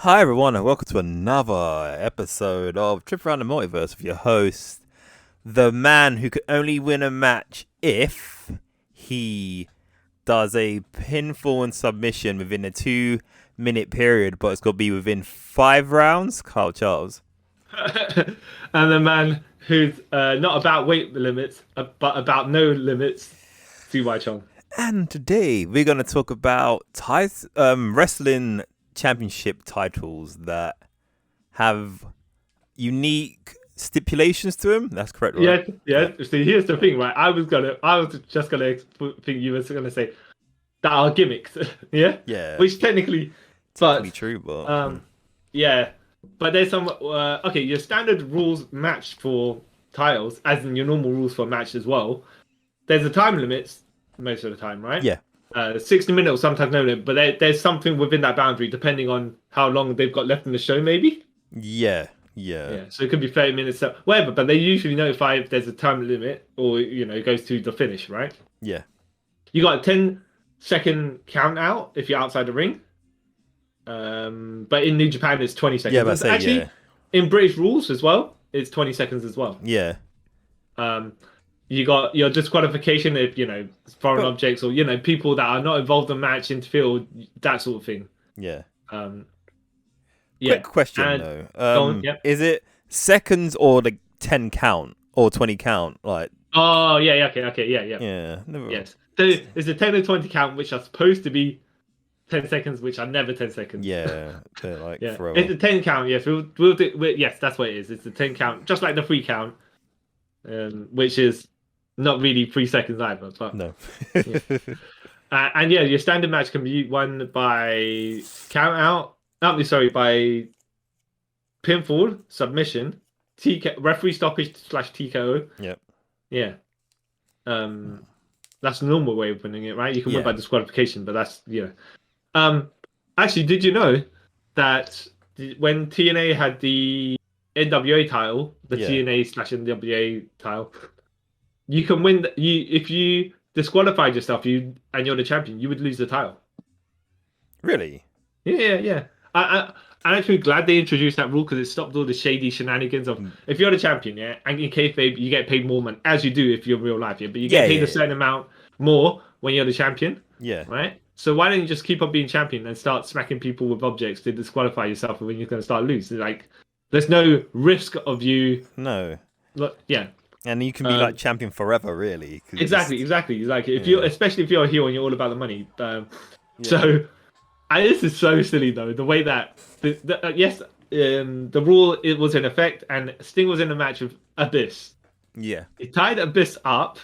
Hi everyone, and welcome to another episode of Trip Around the Multiverse with your host, the man who could only win a match if he does a pinfall and submission within a 2 minute period, but it's got to be within 5 rounds. Carl Charles. And the man who's not about weight limits, but about no limits, CY Chong. And today we're going to talk about wrestling championship titles that have unique stipulations to them. That's correct, right? Yeah. See, here's the thing, right? I was just gonna think you were gonna say that are gimmicks, yeah. Yeah. Which technically, Technically true, but yeah. But there's some okay. Your standard rules match for titles, as in your normal rules for a match as well. There's a time limits most of the time, right? yeah, 60 minutes, sometimes no limit, but there's something within that boundary depending on how long they've got left in the show, maybe. yeah. Yeah, so it could be 30 minutes, whatever, but they usually notify if there's a time limit or, it goes to the finish, right? Yeah. You got a 10-second count out if you're outside the ring. But in New Japan, it's 20 seconds. Yeah, but Actually, in British rules as well, it's 20 seconds as well. Yeah. You got your disqualification if, foreign objects or, people that are not involved in the match interfere, that sort of thing. Yeah. Yeah. Quick question And- though. Yep. Is it seconds or the 10 count or 20 count? Like, Oh, yeah, okay, yeah. yeah. Never. Yes. So there's a 10 and 20 count, which are supposed to be 10 seconds, which are never 10 seconds. Yeah. They're like Yeah. forever. It's a 10 count, yes. Yes, that's what it is. It's a 10 count, just like the free count, which is not really 3 seconds either. But No. and yeah, your standard match can be won by count out. By pinfall, submission, referee stoppage / TKO. Yep. Yeah. That's the normal way of winning it, right? You can win by disqualification, but that's actually, did you know that when TNA had the NWA title, the TNA / NWA title, you can win. If you disqualified yourself, and you're the champion, you would lose the title. Really? Yeah. I'm actually glad they introduced that rule because it stopped all the shady shenanigans of if you're the champion, and in kayfabe you get paid more money as you do if you're real life, but you get paid a certain amount more when you're the champion, right? So why don't you just keep on being champion and start smacking people with objects to disqualify yourself when you're going to start lose? Like, there's no risk of you. No. Yeah. And you can be like champion forever, really. Exactly. Like if you're, especially if you're a heel and you're all about the money. So. And this is so silly though. The way that the rule it was in effect, and Sting was in a match with Abyss. Yeah. He tied Abyss up,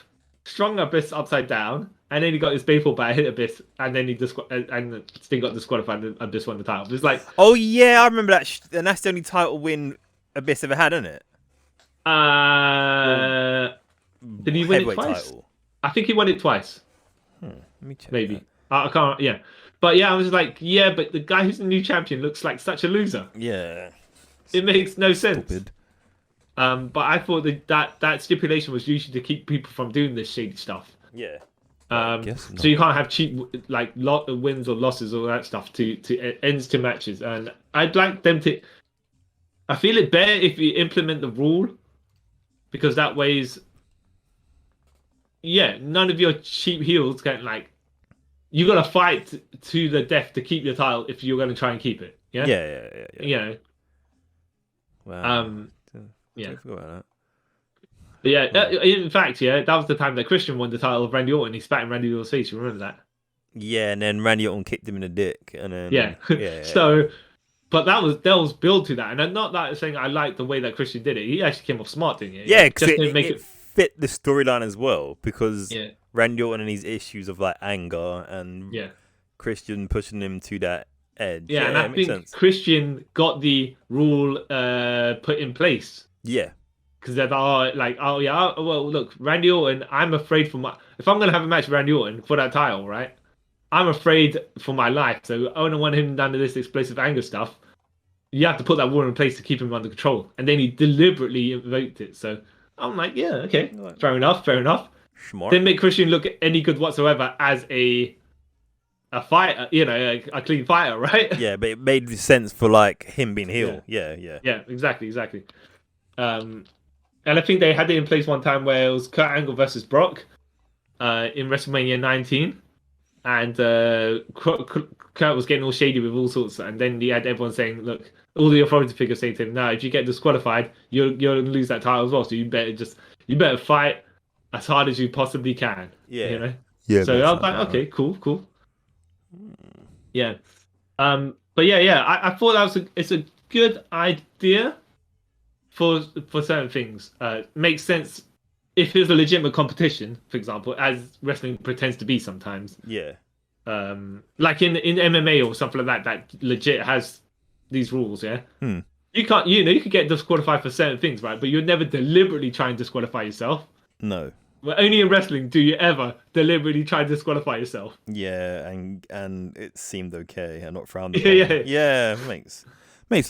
strung Abyss upside down, and then he got his baseball bat, hit Abyss, and then and Sting got disqualified. And Abyss won the title. It was like, oh yeah, I remember that, and that's the only title win Abyss ever had, isn't it? Did he win it twice? Title. I think he won it twice. Let me check. Maybe I can't. Yeah. But yeah, I was like, but the guy who's the new champion looks like such a loser. Yeah. It makes no sense. Stupid. But I thought that stipulation was usually to keep people from doing this shady stuff. Yeah. So you can't have cheap lot of wins or losses or that stuff to ends to matches. And I'd like them to. I feel it better if you implement the rule, because that way's. Yeah, none of your cheap heels can you got to fight to the death to keep your title if you're going to try and keep it. Yeah. Yeah. Wow. Yeah. Forgot about Yeah. In fact, that was the time that Christian won the title of Randy Orton. He spat in Randy Orton's face. You remember that? Yeah, and then Randy Orton kicked him in the dick, and then yeah. So, but that was build to that, and I'm not that saying I like the way that Christian did it. He actually came off smart, didn't he? Yeah, because it fit the storyline as well, because Yeah. Randy Orton and his issues of anger and Christian pushing him to that edge. Yeah, and I makes think sense. Christian got the rule put in place. Yeah. Because they're well, look, Randy Orton, I'm afraid if I'm going to have a match with Randy Orton for that title, right? I'm afraid for my life. So I don't want him done to this explosive anger stuff. You have to put that rule in place to keep him under control. And then he deliberately invoked it. So I'm like, yeah, okay, fair enough. Smart. Didn't make Christian look any good whatsoever as a a fighter, a clean fighter, right? Yeah, but it made sense for like him being heel. Yeah. Yeah. Yeah, exactly. Um, and I think they had it in place one time where it was Kurt Angle versus Brock in WrestleMania 19, and Kurt was getting all shady with all sorts, and then he had everyone saying, "Look, all the authority figures saying to him, no, if you get disqualified, you're gonna lose that title as well. So you better fight as hard as you possibly can." Yeah. Yeah, So makes I was sense, like, right. okay, cool. Yeah. But yeah, I thought it's a good idea for certain things. Makes sense if it's a legitimate competition, for example, as wrestling pretends to be sometimes. Yeah. Like in MMA or something like that legit has these rules. Yeah. Hmm. You can't, you could get disqualified for certain things, right? But you'd never deliberately try and disqualify yourself. No. Well, only in wrestling do you ever deliberately try and disqualify yourself. Yeah, and it seemed okay and not frowned Yeah, upon. yeah. Makes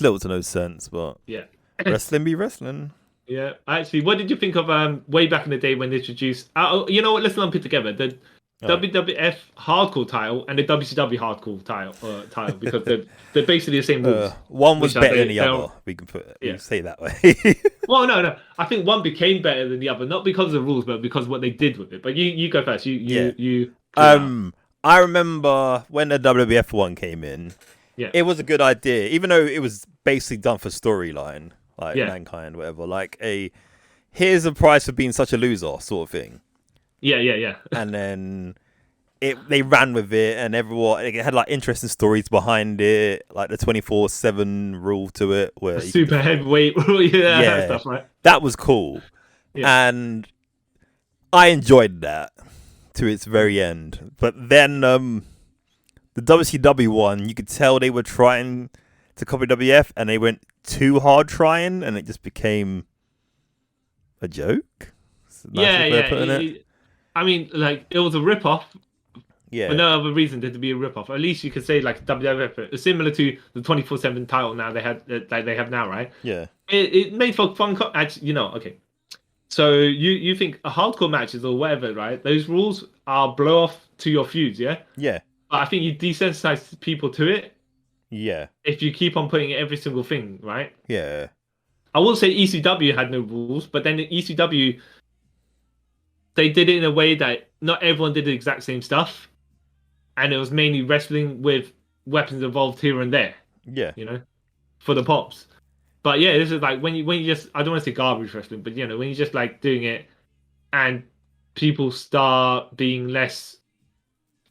little to no sense, but Yeah. wrestling be wrestling. Yeah. Actually, what did you think of way back in the day when they introduced? You know what? Let's lump it together. The WWF hardcore title and the WCW hardcore title because they're basically the same rules. One was which are better than they- the they're- other. We can Yeah. say it that way. Well, no. I think one became better than the other, not because of the rules, but because of what they did with it. But you go first. You. I remember when the WWF one came in. Yeah. It was a good idea, even though it was basically done for storyline, like Yeah. Mankind, whatever. Like here's a price for being such a loser sort of thing. Yeah. And then they ran with it, and it had like interesting stories behind it, like the 24/7 rule to it, where Super heavyweight, that stuff, right? That was cool, and I enjoyed that to its very end. But then the WCW one, you could tell they were trying to copy WF, and they went too hard trying, and it just became a joke. I mean, like it was a rip-off. Yeah. For no other reason than to be a rip-off. At least you could say like WWF, similar to the 24/7 title now they have now, right? Yeah. It made for fun. Actually, okay. So you think a hardcore matches or whatever, right? Those rules are blow off to your feuds, yeah. Yeah. But I think you desensitize people to it. Yeah. If you keep on putting every single thing, right? Yeah. I will say ECW had no rules, but then the ECW they did it in a way that not everyone did the exact same stuff. And it was mainly wrestling with weapons involved here and there. Yeah. For the pops. But yeah, this is like when you just, I don't want to say garbage wrestling, but when you just like doing it and people start being less.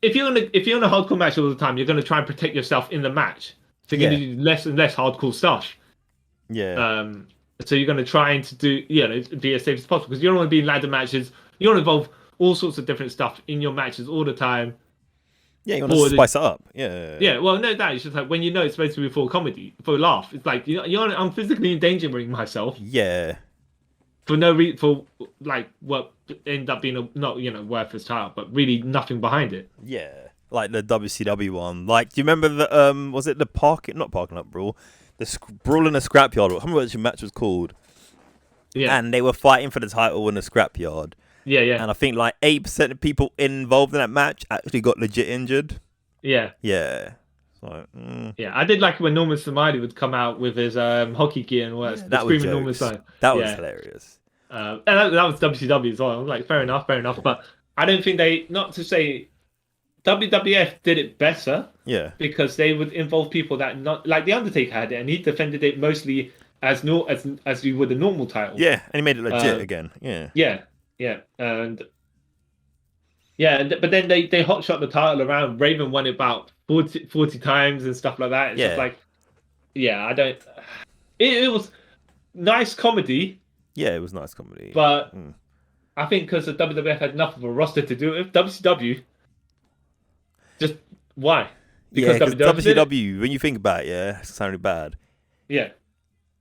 If you're in a hardcore match all the time, you're gonna try and protect yourself in the match. So you're gonna do less and less hardcore stuff. Yeah. So you're gonna try and to do be as safe as possible because you don't want to be in ladder matches. You want to involve all sorts of different stuff in your matches all the time. Yeah, you want to spice it up. Yeah. Yeah, well, no, it's just like when it's supposed to be for comedy, for a laugh. It's like I'm physically endangering myself. Yeah. For no reason, for like what ended up being a not worthless title, but really nothing behind it. Yeah, like the WCW one. Like, do you remember the was it the not parking lot brawl, the brawl in the scrapyard? I can't remember what the match was called. Yeah, and they were fighting for the title in the scrapyard. Yeah. And I think like 8% of people involved in that match actually got legit injured. Yeah. So, yeah, I did like when Norman Smiley would come out with his hockey gear and all that. That was jokes. That was hilarious. And that was WCW as well. I was like, fair enough. But I don't think not to say WWF did it better. Yeah. Because they would involve people that not like the Undertaker had it, and he defended it mostly as you would a normal title. Yeah, and he made it legit again. Yeah. Yeah, but then they hotshot the title around. Raven won it about 40 times and stuff like that. It's just like, I don't. It was nice comedy. Yeah, it was nice comedy. But I think because the WWF had enough of a roster to do it with, WCW, just why? Because WCW, when you think about it, it's sounding bad. Yeah.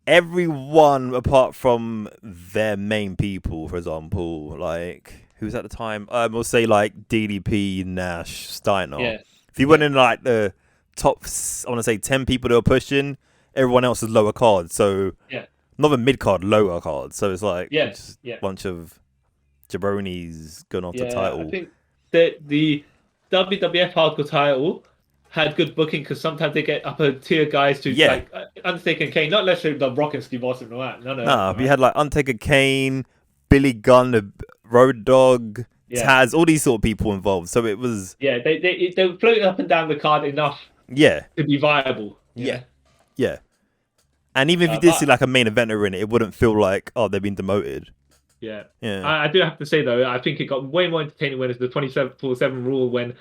Everyone apart from their main people, for example, like who's at the time? We'll say like DDP, Nash, Steiner. Yeah. If you went in like the top, I want to say 10 people that were pushing, everyone else is lower card. So not the mid card, lower card. So it's like just a bunch of jabronis going off the title. I think that WWF Hardcore title had good booking because sometimes they get upper tier guys to Yeah. like Undertaker and Kane, not necessarily the Rock and Steve Austin or that. None of Nah, that. we Right? had like Undertaker, Kane, Billy Gunn, the Road Dogg, Yeah, Taz, all these sort of people involved. So it was, yeah. They float up and down the card enough yeah, to be viable. You yeah, know? yeah. And even if you did see But like a main eventer in it, it wouldn't feel like, oh, they've been demoted. yeah, Yeah. I do have to say though, I think it got way more entertaining when it's the 24/7 rule when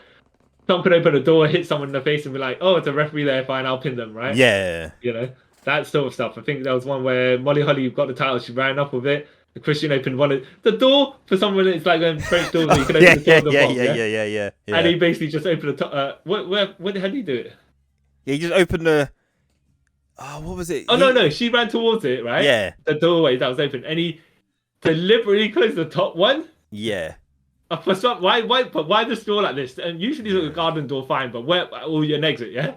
someone could open a door, hit someone in the face, and be like, "Oh, it's a referee there. Fine, I'll pin them." Right? Yeah. You know, that sort of stuff. I think there was one where Molly Holly got the title, she ran up with it. And Christian opened one of the door for someone. It's like going French doors where you can open Yeah, the door yeah, of the yeah, box, yeah, yeah. yeah, yeah, yeah, And yeah. he basically just opened the top. What the hell did he do it? Yeah, he just opened the. Oh, what was it? Oh no, she ran towards it, right? Yeah, The doorway that was open, and he deliberately closed the top one. yeah, For some, why the door like this? And usually the garden door fine, but where all your exit, yeah.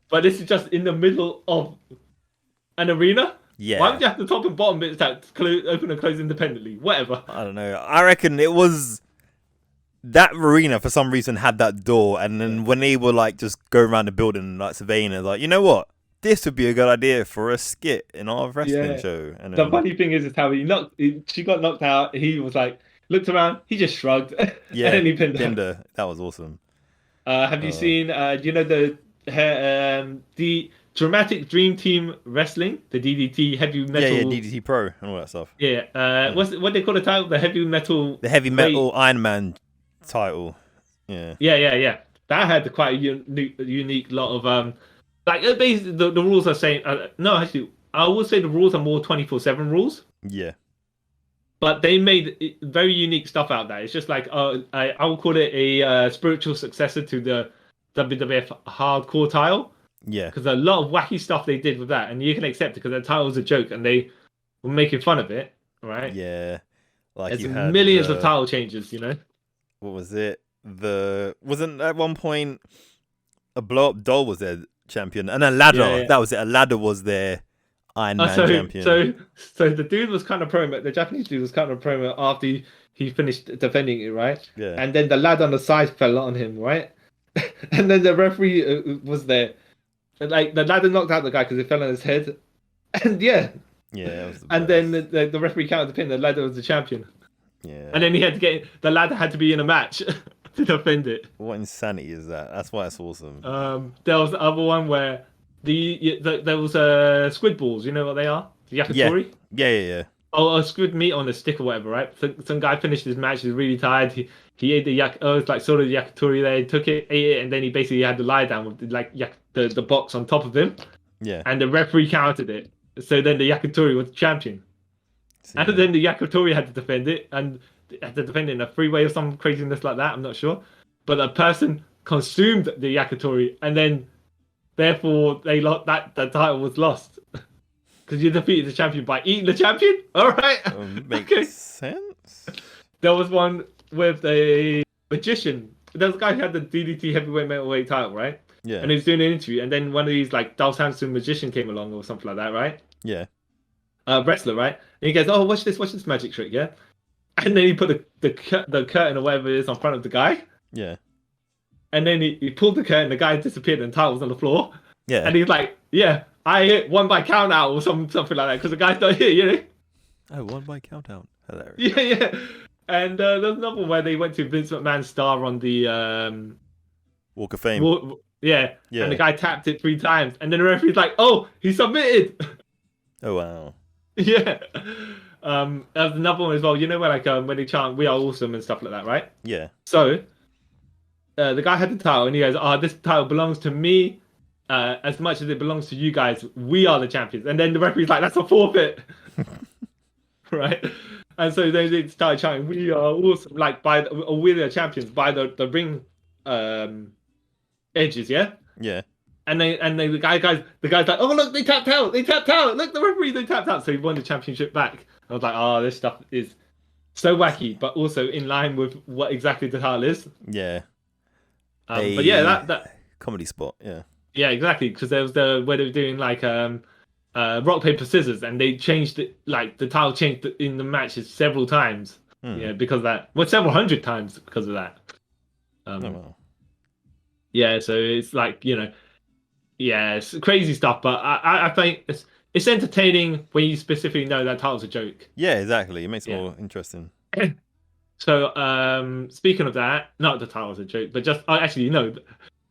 But this is just in the middle of an arena. yeah. Why would you have the top and bottom bits that open and close independently? Whatever. I don't know. I reckon it was that arena for some reason had that door, and then when they were like just go around the building like surveying it, like, you know what, this would be a good idea for a skit in our wrestling Yeah. show. And The then, funny thing is how she got knocked out. He was like, looked around, he just shrugged, yeah, and then he pinned her. her. That was awesome. Have you seen? You know the Dramatic Dream Team Wrestling, the DDT Heavy Metal. Yeah, DDT Pro and all that stuff. Yeah. What they call the title? The Heavy Metal. The heavy metal Iron Man title. Yeah. Yeah. That had quite a unique lot of like basically the rules are saying no, actually I would say the rules are more 24/7 rules. Yeah. But they made very unique stuff out there. It's just like I would call it a spiritual successor to the WWF Hardcore title. Yeah. Because a lot of wacky stuff they did with that, and you can accept it because the title was a joke and they were making fun of it, right? Yeah. Like There's you had millions of title changes, you know. What was it? Wasn't at one point a blow up doll was their champion, and a ladder. Yeah. That was it. A ladder was their Iron Man champion. So the dude was kind of promo. The Japanese dude was kind of promo after he finished defending it, right? Yeah. And then the lad on the side fell on him, right? And then the referee was there. And, like the ladder knocked out the guy because it fell on his head. And yeah. Yeah. And then the referee counted the pin. The ladder was the champion. Yeah. And then he had to the ladder had to be in a match to defend it. What insanity is that? That's why it's awesome. There was the other one where there was squid balls. You know what they are? The yakitori. Yeah. Oh, a squid meat on a stick or whatever, right? So, some guy finished his match. He was really tired. He ate the it's like sort of yakitori there. He took it, ate it, and then he basically had to lie down with the box on top of him. Yeah. And the referee counted it. So then the yakitori was champion. See, And then the yakitori had to defend it, and had to defend it in a freeway or some craziness like that. I'm not sure, but the person consumed the yakitori, and then therefore they lost. The title was lost because you defeated the champion by eating the champion. All right, makes sense. There was one with a magician. There was a guy who had the DDT heavyweight middleweight title, right? Yeah. And he was doing an interview, and then one of these like Dulce Hanson magician came along or something like that, right? Yeah. Wrestler, right? And he goes, "Oh, watch this magic trick, yeah." And then he put the curtain or whatever it is on front of the guy. Yeah. And then he pulled the curtain, the guy disappeared, and the title was on the floor. Yeah. And he's like, "Yeah, I hit one by count out or something like that because the guy's not here, you know." Oh, one by count out. Hilarious. Yeah. And there's another one where they went to Vince McMahon's star on the Walk of Fame. Yeah. And the guy tapped it 3 times, and then the referee's like, "Oh, he submitted." Oh wow. Yeah. There's another one as well. You know where when they chant "We are awesome" and stuff like that, right? Yeah. So the guy had the title, and he goes, "Oh, this title belongs to me as much as it belongs to you guys. We are the champions." And then the referee's like, "That's a forfeit." Right? And so they started chanting, "We are awesome," like we're the champions by the ring edges, yeah? Yeah. And then the guy's like, "Oh, look, they tapped out. Look, the referee, they tapped out." So he won the championship back. I was like, "Oh, this stuff is so wacky, but also in line with what exactly the title is." Yeah. But yeah, that comedy spot. Yeah. Yeah, exactly. Because there was where they were doing like rock paper scissors, and they changed it. Like the title changed in the matches several times. Yeah, because of that. Well, several hundred times because of that. Oh, well. Yeah, so it's like, yeah, it's crazy stuff. But I think it's entertaining when you specifically know that title's a joke. Yeah, exactly. It makes it Yeah. more interesting. So, speaking of that, not the title's a joke, but just actually,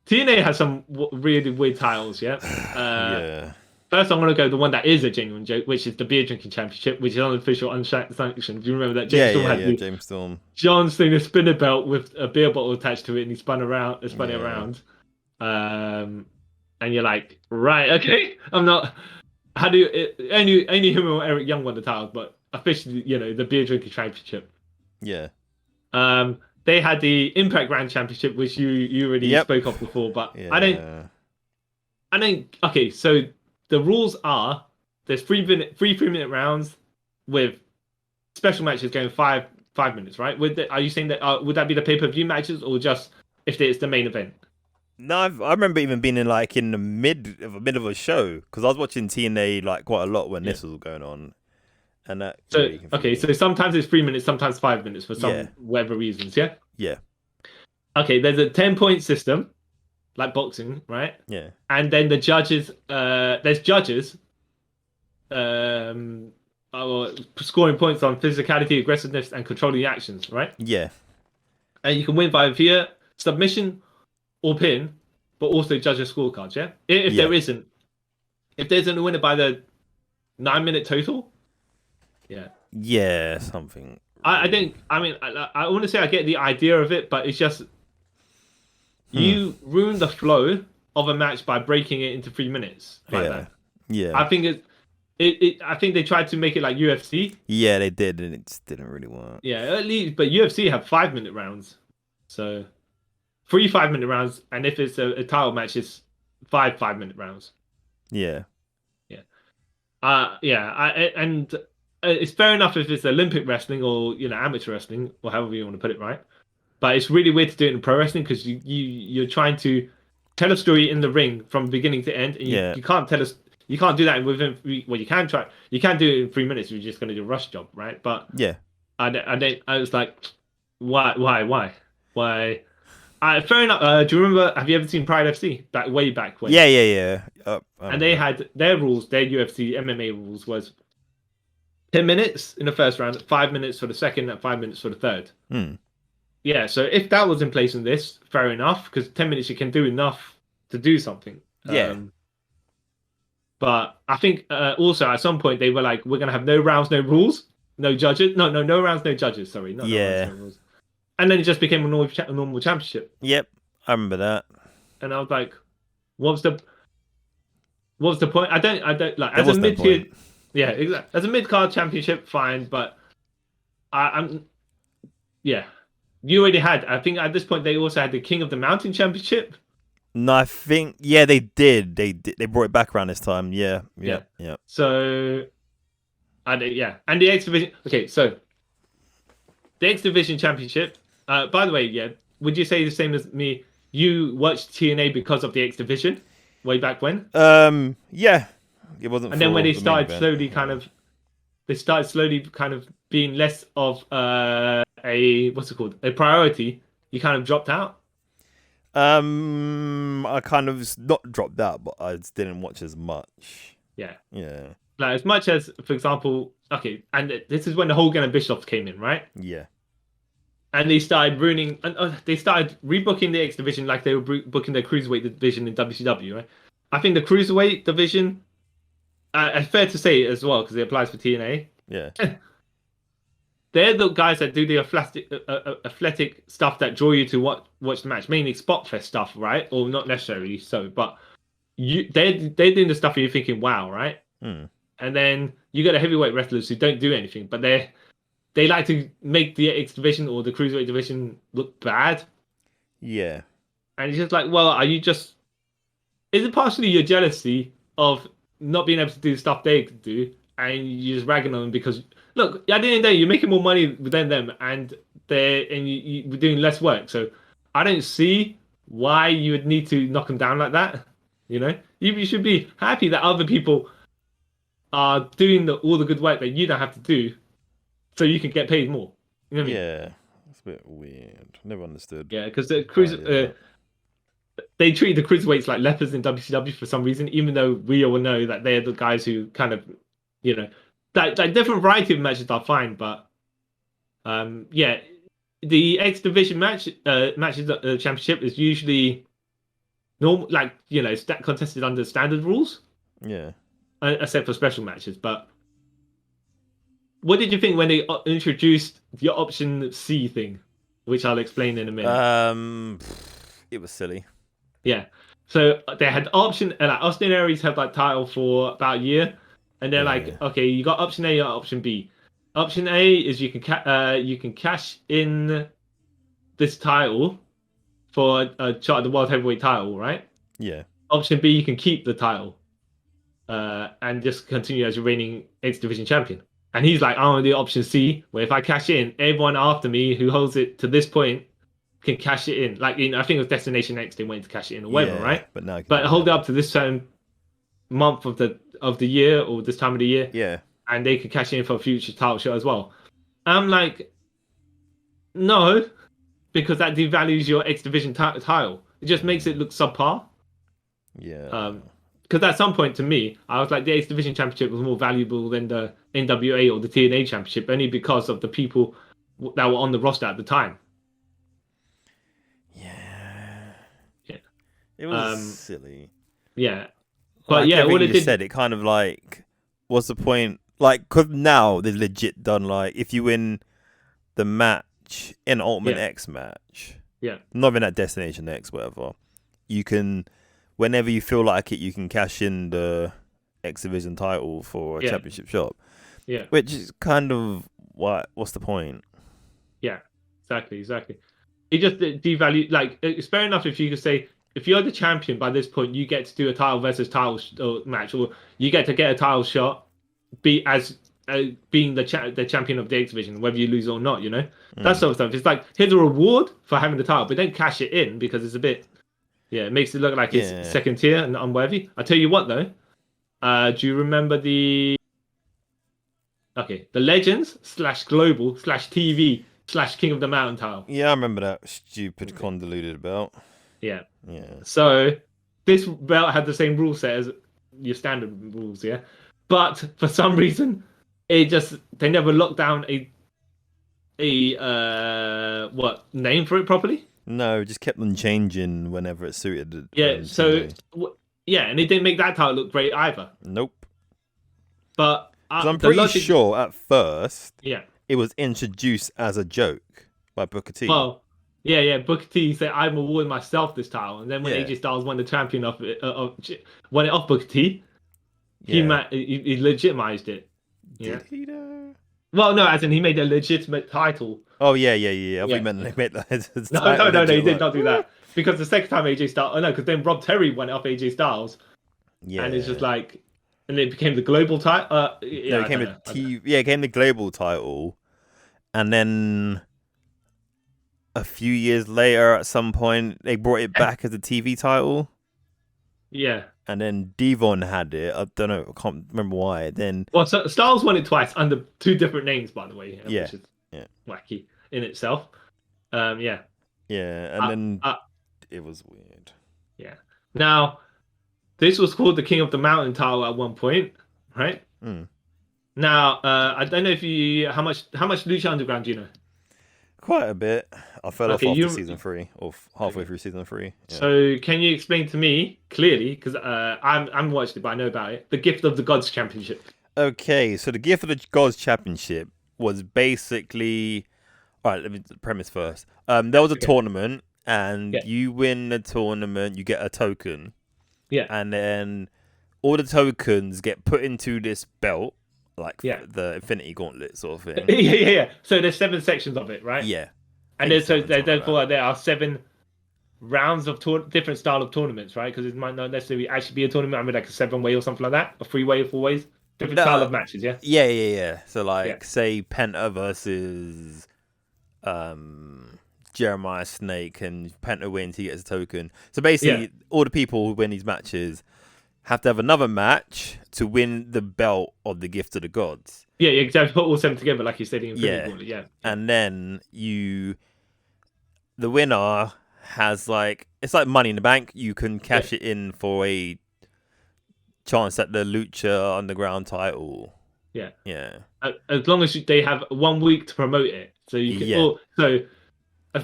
TNA has some really weird titles. Yeah. Yeah. First, I'm gonna go the one that is a genuine joke, which is the beer drinking championship, which is unofficial, unsanctioned. Do you remember that James Yeah, Storm yeah, had yeah. the James Storm. John Cena spinner belt with a beer bottle attached to it, and he spun it Yeah. around. And you're like, right, okay, I'm not. How do only him or Eric Young won the titles, but officially, the beer drinking championship. Yeah. They had the Impact Grand Championship, which you already Yep. spoke of before, but Yeah. I don't. Okay, so the rules are there's 3 3-minute rounds with special matches going 5 minutes, right? Are you saying that would that be the pay-per-view matches or just if it's the main event? No, I remember even being in the mid of a show because I was watching TNA like quite a lot when Yeah. this was going on, and that So really confused okay, me. so sometimes it's 3 minutes, sometimes 5 minutes for some Yeah. whatever reasons. Yeah. Yeah. Okay, there's a 10-point system, like boxing, right? Yeah. And then the judges, there's judges, scoring points on physicality, aggressiveness, and controlling the actions, right? Yeah. And you can win via submission or pin, but also judges scorecards. Yeah, if there's a winner by the 9-minute total, yeah. Yeah, something. I think. I mean, I want to say I get the idea of it, but it's just you ruin the flow of a match by breaking it into 3 minutes like Yeah. that. Yeah. I think I think they tried to make it like UFC. Yeah, they did, and it just didn't really work. Yeah, at least, but UFC have 5-minute rounds, so 3 5-minute rounds, and if it's a title match, it's 5 5-minute rounds. Yeah. And it's fair enough if it's Olympic wrestling or amateur wrestling or however you want to put it, right? But it's really weird to do it in pro wrestling because you're trying to tell a story in the ring from beginning to end, and you can't tell us. You can't do that within well, you can try. You can do it in 3 minutes. You're just going to do a rush job, right? But Yeah. I was like, why? Fair enough. Do you remember? Have you ever seen Pride FC? Way back when. Yeah. And they had their rules. Their UFC MMA rules was 10 minutes in the first round, 5 minutes for the second, and 5 minutes for the third. Yeah. So if that was in place in this, fair enough, because 10 minutes you can do enough to do something. Yeah. But I think also at some point they were like, we're gonna have no rounds, no rules, no judges. No rounds, no judges. Sorry, not no rounds, no rules. And then it just became a normal championship. Yep, I remember that. And I was like, what's the point? I don't like There as a was no mid tier. point. Yeah, exactly. As a mid card championship, fine, but I'm yeah. You already had. I think at this point they also had the King of the Mountain championship. No, I think they did. They brought it back around this time. Yeah. So, and the X Division. Okay, so the X Division championship. By the way, would you say the same as me? You watched TNA because of the X Division way back when? Yeah. It wasn't. And then when they started slowly kind of being less of a priority, you kind of dropped out. I kind of not dropped out, but I just didn't watch as much. Yeah. Like as much as, for example, okay, and this is when the Hogan and Bischoff came in, right? Yeah. And they started ruining, and they started rebooking the X division like they were booking their cruiserweight division in WCW, right? I think the cruiserweight division, fair to say as well because it applies for TNA. Yeah. They're the guys that do the athletic stuff that draw you to watch the match, mainly spot fest stuff, right? Or not necessarily so, but they're doing the stuff where you're thinking, wow, right? And then you got the heavyweight wrestlers who don't do anything, but they like to make the X division or the cruiserweight division look bad. Yeah. And it's just like, well, is it partially your jealousy of not being able to do the stuff they could do, and you're just ragging on them because, look, at the end of the day, you're making more money than them, and you're doing less work. So I don't see why you would need to knock them down like that. You should be happy that other people are doing all the good work that you don't have to do, so you can get paid more. You know what I mean? Yeah, it's a bit weird. Never understood. Yeah, because the they treat the cruiserweights like lepers in WCW for some reason, even though we all know that they're the guys who kind of, you know, that different variety of matches are fine, but yeah, the X Division matches championship is usually normal, like contested under standard rules, Yeah. except for special matches. But what did you think when they introduced the option C thing, which I'll explain in a minute? It was silly. Yeah. So they had option, like Austin Aries had like title for about a year, and they're like, Yeah. okay, you got option A or option B. Option A is you can cash in this title for a shot at the world heavyweight title, right? Yeah. Option B, you can keep the title, and just continue as your reigning X Division champion. And he's like, I want to do option C, where if I cash in, everyone after me who holds it to this point can cash it in. Like, I think it was Destination X, they wanted to cash it in or whatever, Yeah, right? but now But hold it up to this certain month of the year or this time of the year, Yeah. and they can cash in for a future title shot as well. I'm like, no, because that devalues your X Division title. It just makes it look subpar. Yeah. Because at some point, to me, I was like, the X Division Championship was more valuable than the NWA or the TNA Championship, only because of the people that were on the roster at the time. Yeah. Yeah. It was silly. Yeah. But like yeah, everything what it you did. said, it kind of like, what's the point? Like, because now they've legit done, like, if you win the match in Ultimate X match, not even at Destination X, whatever, you can, whenever you feel like it, you can cash in the X Division title for a championship shot. Yeah. Which is kind of, what's the point? Yeah, exactly. It just devalued, like, it's fair enough if you could say, if you're the champion by this point, you get to do a title versus title match, or you get to get a title shot, being the champion of the X Division, whether you lose or not, that sort of stuff. It's like, here's a reward for having the title, but don't cash it in because it's a bit, it makes it look like it's second tier and unworthy. I tell you what though, do you remember the Legends / Global / TV / King of the Mountain title? Yeah, I remember that stupid convoluted belt. Yeah. Yeah. So this belt had the same rule set as your standard rules, yeah. But for some reason, they never locked down a what name for it properly. No, just kept on changing whenever it suited. Yeah. So and it didn't make that title look great either. Nope. But I'm pretty sure at first, it was introduced as a joke by Booker T. Well. Yeah. Booker T said, "I'm awarding myself this title," and then when AJ Styles won the champion won it off Booker T, he legitimized it. Did he though? Well, no, as in he made a legitimate title. Oh yeah. I thought you meant they made that. No, he did not do that because the second time AJ Styles, because then Rob Terry went off AJ Styles, and it's just like, and it became the global title. it became the global title, and then a few years later, at some point, they brought it back as a TV title. Yeah. And then Devon had it. I don't know. I can't remember why. Then so Styles won it twice under two different names, by the way. Which is wacky in itself. Yeah. Yeah, and then it was weird. Yeah. Now, this was called the King of the Mountain title at one point, right? Now, I don't know if how much Lucha Underground do you know? Quite a bit. I fell off after season 3, or halfway through season 3. Yeah. So, can you explain to me clearly, because I'm watched it, but I know about it, the Gift of the Gods Championship? Okay, so the Gift of the Gods Championship was basically, all right. Let me premise first. There was a tournament, and you win the tournament, you get a token. Yeah. And then all the tokens get put into this belt. Like the Infinity Gauntlet sort of thing. Yeah. So there's 7 sections of it, right? Yeah. And therefore there are 7 rounds of different style of tournaments, right? Because it might not necessarily actually be a tournament. I mean, like a 7-way or something like that, a 3-way or 4-ways, different style of matches. Yeah. Yeah. So say Penta versus Jeremiah Snake, and Penta wins, he gets a token. So basically, all the people who win these matches have to have another match to win the belt of the Gift of the Gods. Yeah, exactly. Put all 7 together, like you said in Infinity Gauntlet. Yeah. And then the winner has like it's like Money in the Bank. You can cash it in for a chance at the Lucha Underground title. Yeah. Yeah. As long as they have 1 week to promote it, so you can. Yeah.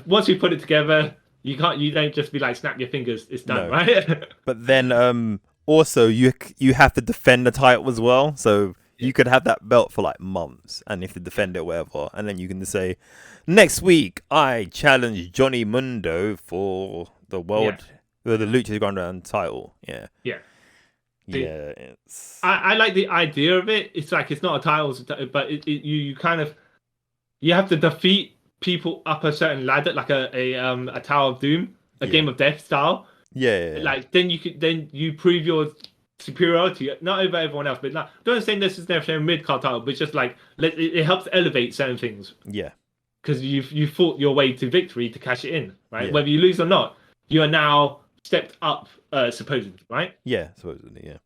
Once you put it together, you can't. You don't just be like snap your fingers. It's done, No. right? But then also you have to defend the title as well. So you could have that belt for like months, and if you defend it, whatever, and then you can just say, next week I challenge Johnny Mundo for the world, the Lucha Underground title. Yeah. Yeah. Yeah, it's. I like the idea of it. It's like it's not a title, but you kind of you have to defeat people up a certain ladder, like a Tower of Doom, a Game of Death style. Yeah. Like then you prove your superiority, not over everyone else, but don't say this is necessarily a mid card title, but just like it helps elevate certain things. Yeah. Because you fought your way to victory to cash it in, right? Yeah. Whether you lose or not, you are now stepped up, supposedly, right? Yeah, supposedly, yeah.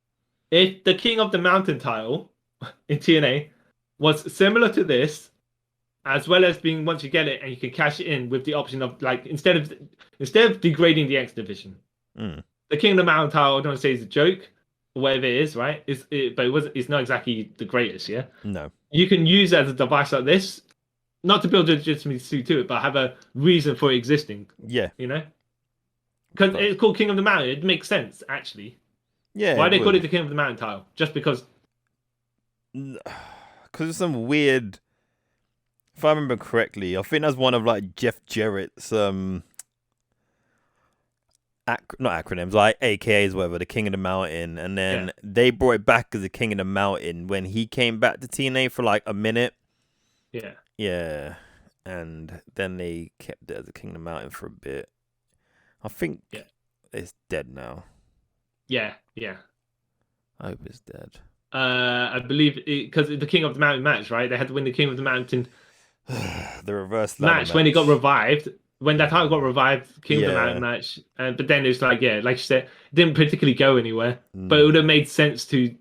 If the King of the Mountain title in TNA was similar to this, as well as being once you get it and you can cash it in with the option of like instead of degrading the X division, the King of the Mountain title I don't want to say is a joke or whatever it is, right? It's not exactly the greatest, yeah. No, you can use it as a device like this, not to build legitimacy to it, but have a reason for it existing. Yeah, you know, because it's called King of the Mountain. It makes sense actually. Yeah. Why they call it the King of the Mountain title? Just because? Because it's some weird. If I remember correctly, I think that's one of like Jeff Jarrett's not acronyms, like AKAs, whatever. The King of the Mountain, and then they brought it back as the King of the Mountain when he came back to TNA for like a minute. Yeah. Yeah, and then they kept it as the King of the Mountain for a bit. I think it's dead now. Yeah. I hope it's dead. I believe because the King of the Mountain match, right? They had to win the King of the Mountain the reverse match when it got revived. When that title got revived, King of the Mountain match, but then it's like like you said, it didn't particularly go anywhere. But it would have made sense to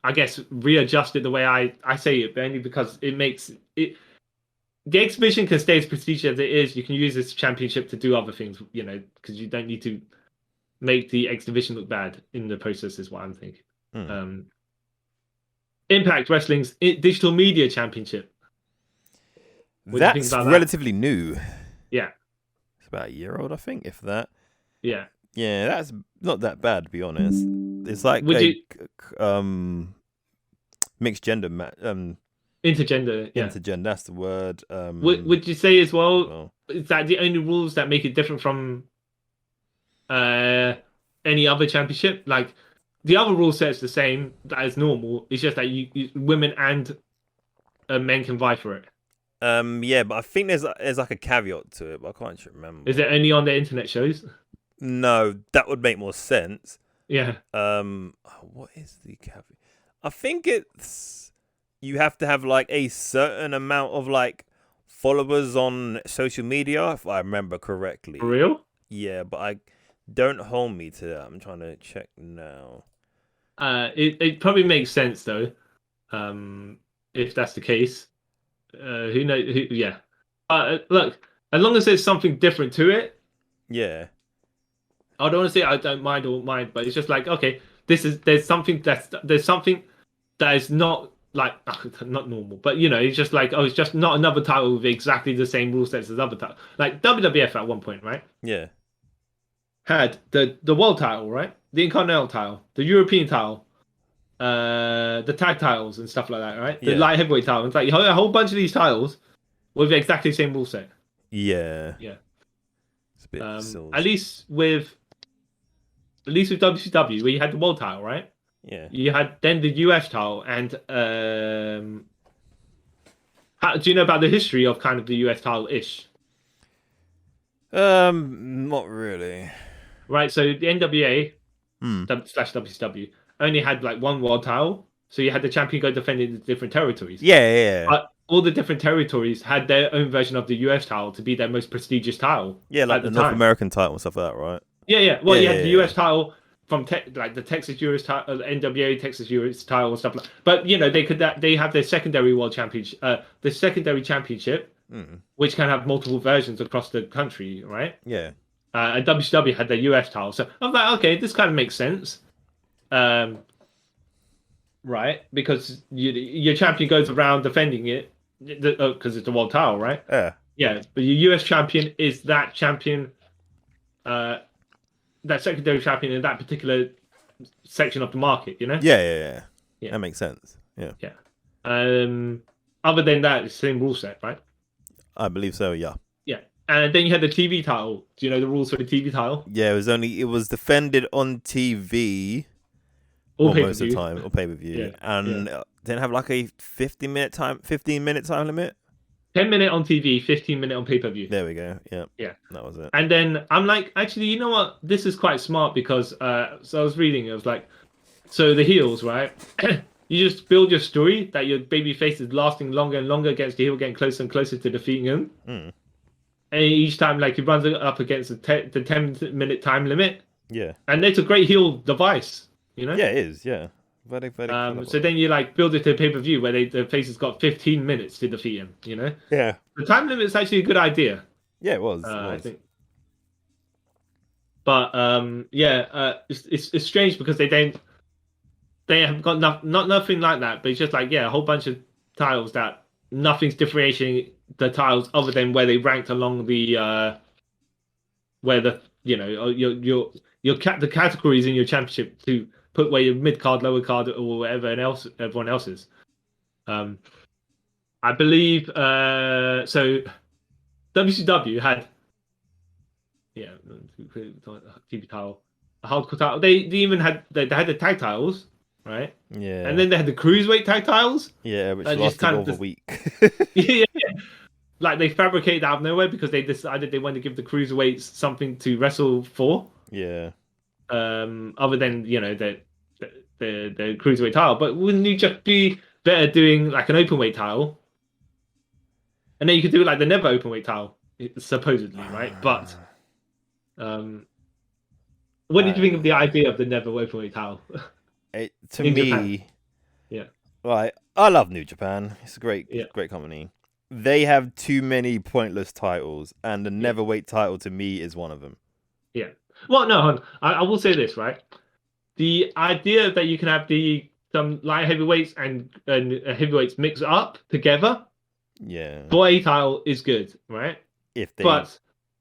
I guess readjust it the way I say it, only because it makes it. The exhibition can stay as prestigious as it is. You can use this championship to do other things, because you don't need to make the X division look bad in the process. Is what I'm thinking. Impact Wrestling's Digital Media Championship. That's relatively new. Yeah, it's about a year old, I think, if that. Yeah, that's not that bad, to be honest. It's like mixed gender intergender. Yeah, intergender. That's the word. Would you say as well? Is that the only rules that make it different from any other championship? Like the other rule set's the same as normal. It's just that you women and men can vie for it. Yeah, but I think there's like a caveat to it, but I can't remember. Is it only on the internet shows? No, that would make more sense. Yeah. What is the caveat? I think it's you have to have like a certain amount of like followers on social media, if I remember correctly. For real? Yeah, but don't hold me to that. I'm trying to check now. It probably makes sense though, if that's the case. Who knows? Yeah. Look, as long as there's something different to it. Yeah. I don't want to say I don't mind or mind, but it's just like, okay, there's something that is not like not normal, but it's just like, it's just not another title with exactly the same rule sets as other titles. Like WWF at one point, right? Yeah. Had the world title, right? The Intercontinental title, the European title, the tag titles and stuff like that, right? The light heavyweight title. It's like a whole bunch of these titles with exactly the same rule set. Yeah. Yeah. It's a bit silly. At least with WCW, where you had the world title, right? Yeah. You had then the US title, and do you know about the history of kind of the US title ish? Not really. Right, so the NWA / WCW only had like one world title, so you had the champion go defending the different territories. Yeah. But all the different territories had their own version of the US title to be their most prestigious title. Yeah, like the North American title and stuff like that, right? Yeah. Well, you had the US title from like the Texas US title, NWA Texas US title and stuff like. But they have their secondary world championship, the secondary championship, which can have multiple versions across the country, right? Yeah. And WCW had their US title, so I'm like, okay, this kind of makes sense, right? Because your champion goes around defending it because it's a world title, right? Yeah. Yeah, but your US champion is that champion, that secondary champion in that particular section of the market, you know? Yeah. Yeah. That makes sense. Yeah. Yeah. Other than that, it's the same rule set, right? I believe so. Yeah. Yeah. And then you had the TV title. Do you know the rules for the TV title? Yeah. It was defended on TV. Or most of the time, or pay per view, Yeah. and didn't have like a 15-minute time limit. 10-minute on TV, 15-minute on pay per view. There we go. Yeah. Yeah. That was it. And then I'm like, actually, you know what? This is quite smart because so I was reading, it was like, so the heels, right? You just build your story that your baby face is lasting longer and longer against the heel, getting closer and closer to defeating him. And each time, like, he runs up against the 10-minute time limit. Yeah. And it's a great heel device, you know? Yeah, it is. Yeah. Very, very so then you like build it to a pay per view where the face has got 15 minutes to defeat him, you know? Yeah. The time limit is actually a good idea. Yeah, it was. I think. But it's strange because they have got nothing like that, but it's just like, a whole bunch of titles that nothing's differentiating the titles other than where they ranked along the where the the categories in your championship to put where your mid card, lower card, or whatever everyone else is. I believe so. WCW had TV title, a hardcore title. They even had they had the tag titles, right? Yeah. And then they had the cruiserweight tag titles. Yeah, which lasted over a week. Yeah. Like they fabricated out of nowhere because they decided they wanted to give the cruiserweights something to wrestle for. Yeah. Other than the cruiserweight title, but wouldn't you just be better doing like an openweight title? And then you could do like the never openweight title, supposedly, right? But what did you think of the idea of the never openweight title? To me, Japan. Yeah. Right, I love New Japan. It's a great company. They have too many pointless titles, and the neverweight title to me is one of them. Yeah. Well, no, I will say this, right? The idea that you can have some light heavyweights and heavyweights mix up together, for a title is good, right? If they've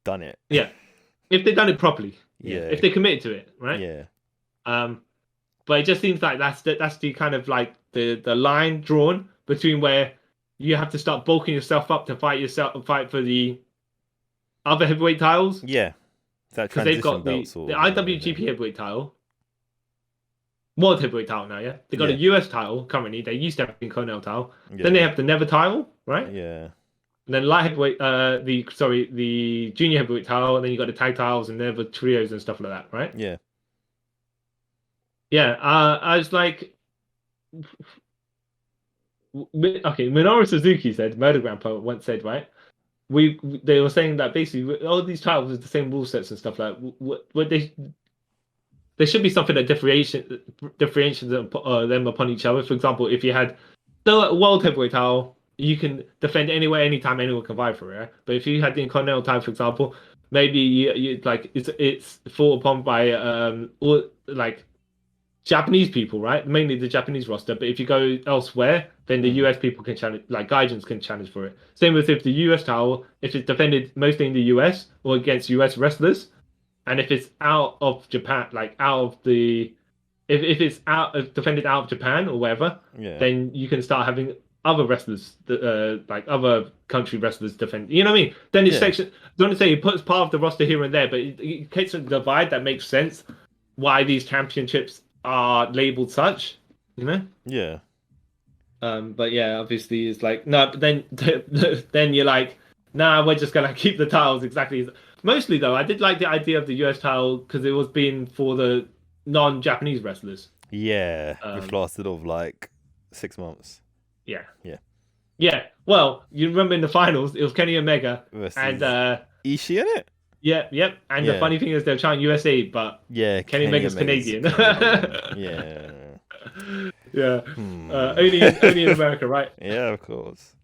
done it, if they've done it properly, if they committed to it, right? But it just seems like that's the kind of like the line drawn between where you have to start bulking yourself up to fight for the other heavyweight titles. Yeah. Because they've got the IWGP heavyweight title, world heavyweight title now, They got a US title currently. They used to have the Cornell title. Then they have the Never title, right? Yeah. And then light heavyweight, the junior heavyweight title. And then you got the tag titles and Never trios and stuff like that, right? Yeah. Yeah. I was like, okay. Minoru Suzuki said, Murder Grandpa once said, right? They were saying that basically all these titles are the same rule sets and stuff like what there should be something that differentiates them upon each other. For example, if you had the world heavyweight title, you can defend anywhere, anytime, anyone can vie for it. Right? But if you had the Intercontinental title, for example, maybe you like it's fought upon by all like Japanese people, right? Mainly the Japanese roster. But if you go elsewhere, then the US people can challenge, like Gaijins can challenge for it. Same with if the US title, if it's defended mostly in the US or against US wrestlers, and if it's out of Japan, like out of the, if it's defended out of Japan or wherever, then you can start having other wrestlers, like other country wrestlers defend. You know what I mean? Then it's section. Don't want to say it puts part of the roster here and there, but it creates a divide that makes sense. Why these championships are labeled such, you know? Yeah. But yeah, obviously it's like no. But then you're like, nah, we're just gonna keep the titles exactly. Mostly though, I did like the idea of the US title because it was being for the non-Japanese wrestlers. Yeah, which lasted of like 6 months. Yeah. Yeah. Yeah. Well, you remember in the finals, it was Kenny Omega versus and Ishii in it. Yeah, yep. And the funny thing is they're trying USA, but Kenny Omega's Canadian. Yeah. Yeah. Only in America, right? Yeah, of course.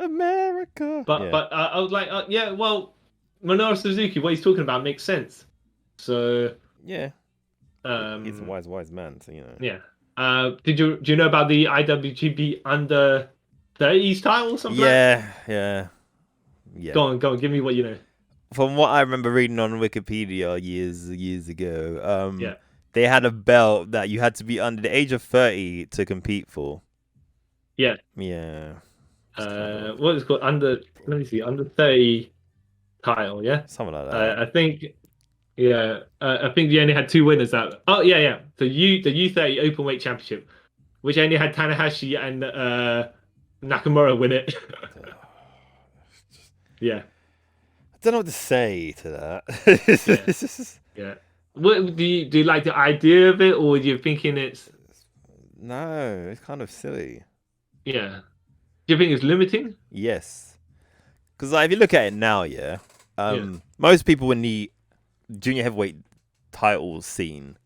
America. But I was like, yeah, well, Minoru Suzuki, what he's talking about makes sense. So yeah, he's a um, wise man. So yeah. Do you know about the IWGP under 30s title or something like that? Yeah. Go on, give me what you know. From what I remember reading on Wikipedia years ago, Yeah. they had a belt that you had to be under the age of 30 to compete for. Yeah. Yeah, it's kind of What is it called under? Let me see, under 30 title. Yeah. something like that. I think. Yeah. I think you only had two winners. That. Oh yeah. The U30 Openweight Championship, which only had Tanahashi and Nakamura win it. Yeah. I don't know what to say to that. Yeah. Yeah. What do you like the idea of it, or are you thinking it's No, it's kind of silly. yeah? Do you think it's limiting? Yes, because like, if you look at it now, yeah, Yeah. most people in the junior heavyweight title scene,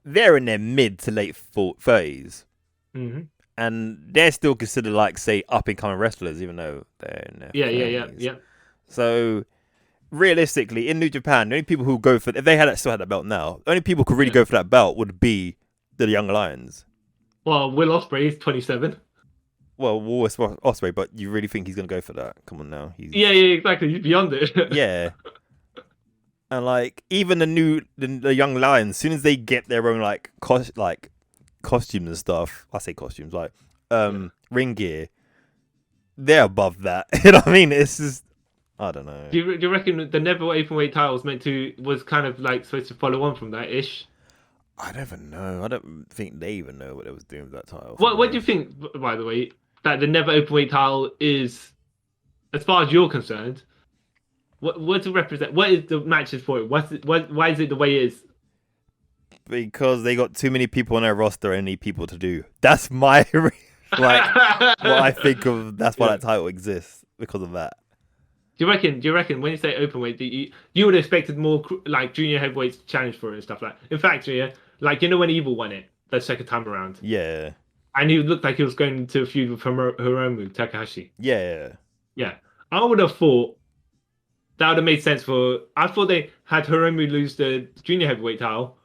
they're in their mid to late 30s. Hmm. And they're still considered like, say, up and coming wrestlers, even though they're in their Yeah. 30s. Yeah. So realistically, in New Japan, the only people who go for, if they still had that belt now, the only people who could really Yeah. go for that belt would be the Young Lions. Well, Will Ospreay is 27. Well, Ospreay, but you really think he's gonna go for that? Come on now, Yeah, exactly. He's beyond it. yeah. And like even the Young Lions, as soon as they get their own like costumes and stuff, I say costumes like ring gear, they're above that. You know what I mean? It's just I don't know. Do you reckon the Never Openweight title was kind of like supposed to follow on from that ish? I never know. I don't think they even know what they was doing with that title. What do you think, by the way, that the Never Openweight title is, as far as you're concerned, what to represent? What is the matches for it? Why is it the way it is? Because they got too many people on their roster and need people to do. That's my like what I think of. That's why that title exists because of that. Do you reckon when you say openweight, you would have expected more like junior heavyweights to challenge for it and stuff like that? In fact, yeah, like when Evil won it the second time around, Yeah. and he looked like he was going to a feud with Hiromu Takahashi. Yeah. Yeah, I would have thought that would have made sense for. I thought they had Hiromu lose the junior heavyweight title,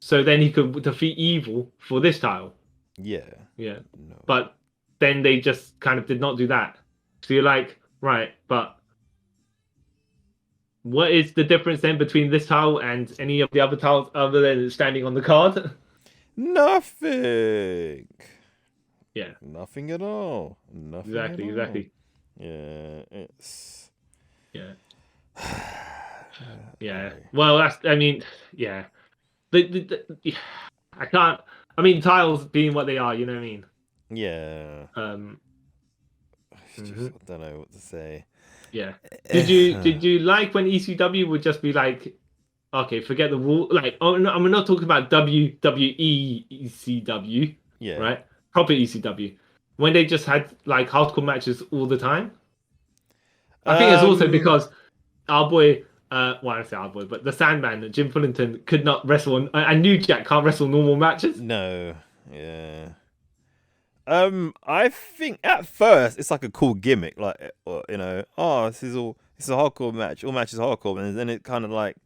so then he could defeat Evil for this title. Yeah. Yeah, No. but then they just kind of did not do that. So you're like, right, but what is the difference then between this title and any of the other titles other than standing on the card? Nothing. Yeah. Nothing at all. Nothing. Exactly. Yeah. It's. Yeah. Yeah. Well, I mean, yeah. I can't. I mean, titles being what they are, you know what I mean? Yeah. Mhm. I don't know what to say. Yeah. Did you like when ECW would just be like, okay, forget the rule. Like, oh no, I'm not talking about WWE ECW, Yeah. right? Proper ECW. When they just had like hardcore matches all the time. I think it's also because our boy, well, I say our boy, but the Sandman, Jim Fullington, could not wrestle. And New Jack can't wrestle normal matches. No. Yeah. I think at first it's like a cool gimmick, like this is a hardcore match. All matches are hardcore, and then it kind of like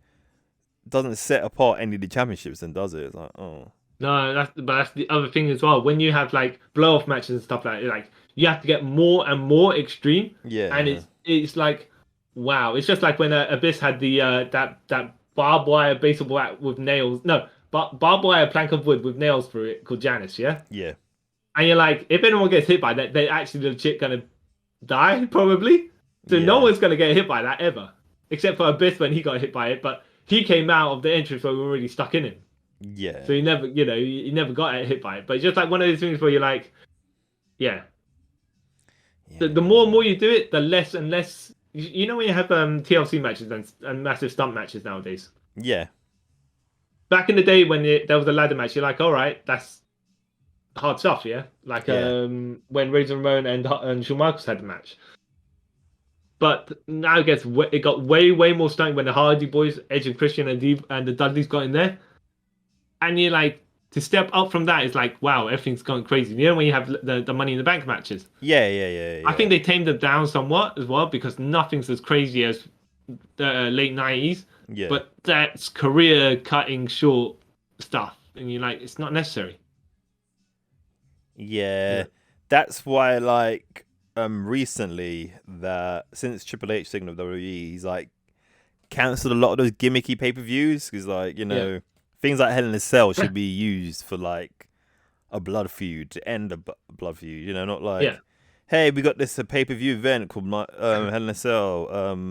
doesn't set apart any of the championships, then does it? It's like No, that's the other thing as well. When you have like blow off matches and stuff like you have to get more and more extreme. Yeah. And it's like wow. It's just like when Abyss had the that barbed wire baseball bat with nails. No, barbed wire plank of wood with nails through it called Janice. Yeah. Yeah. And you're like, if anyone gets hit by that, they're actually legit gonna die probably. So no one's gonna get hit by that ever, except for Abyss when he got hit by it. But he came out of the entrance where we were already stuck in him. Yeah. So he never, he never got hit by it. But it's just like one of those things where you're like, yeah. The more and more you do it, the less and less. You know when you have TLC matches and massive stunt matches nowadays. Yeah. Back in the day when there was a ladder match, you're like, all right, that's hard stuff, yeah. Like when Razor Ramon and Shawn Michaels had the match. But now it got way more stunning when the Hardy Boys, Edge and Christian and the Dudleys got in there. And you're like, to step up from that is like, wow, everything's going crazy. You know, when you have the Money in the Bank matches. Yeah. I think they tamed it down somewhat as well because nothing's as crazy as the late 90s. Yeah. But that's career cutting short stuff. And you're like, it's not necessary. Yeah. That's why, like, recently, that since Triple H taken of WWE, he's like cancelled a lot of those gimmicky pay-per-views because, like, you know, things like Hell in a Cell should be used for like a blood feud to end a blood feud. You know, not like, hey, we got this pay-per-view event called Hell in a Cell.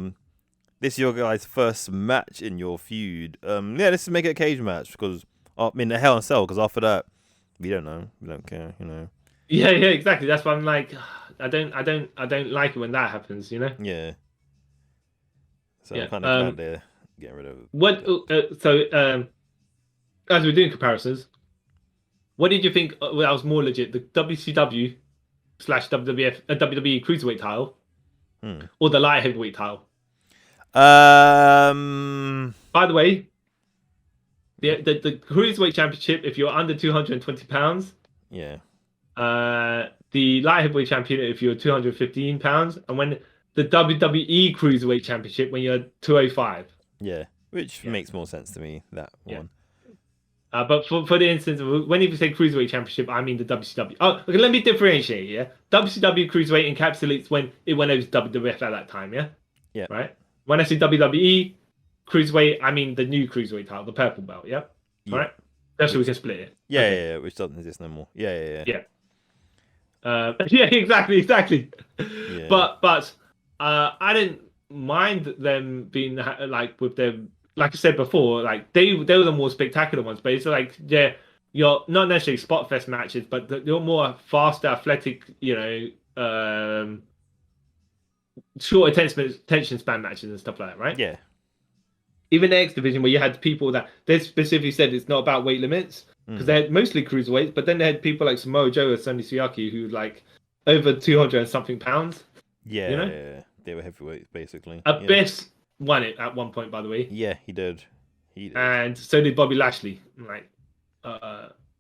This is your guys' first match in your feud. Let's make it a cage match because I mean the Hell in a Cell because after that, we don't know, we don't care. You know. Yeah, exactly. That's why I'm like, I don't like it when that happens. You know. Yeah. So I'm kind of glad they're getting rid of it. What? As we're doing comparisons, what did you think that was more legit, the WCW / WWF WWE Cruiserweight title, or the light heavyweight title? By the way, the Cruiserweight Championship, if you're under 220 pounds, yeah. The light heavyweight champion if you're 215 pounds, and when the WWE Cruiserweight Championship when you're 205. Yeah, which makes more sense to me, that one. But for the instance, when you say Cruiserweight Championship, I mean the WCW. Oh, okay, let me differentiate here. WCW Cruiserweight encapsulates when it went over to WWF at that time, yeah? Yeah. Right? When I say WWE Cruiserweight, I mean the new Cruiserweight title, the purple belt, yeah? All right? That's so we can split it. Yeah, which doesn't exist no more. Yeah. Yeah, exactly. Yeah. But I didn't mind them being like with them. Like I said before, like they were the more spectacular ones. But it's like you're not necessarily spot fest matches, but you're more faster, athletic. You know, short attention span matches and stuff like that, right? Yeah. Even the X division, where you had people that they specifically said it's not about weight limits because they had mostly cruiserweights, but then they had people like Samoa Joe or Sonny Siaki who like over 200 and something pounds. Yeah, you know? yeah. They were heavyweights basically. Abyss won it at one point, by the way. Yeah, he did. And so did Bobby Lashley. Like,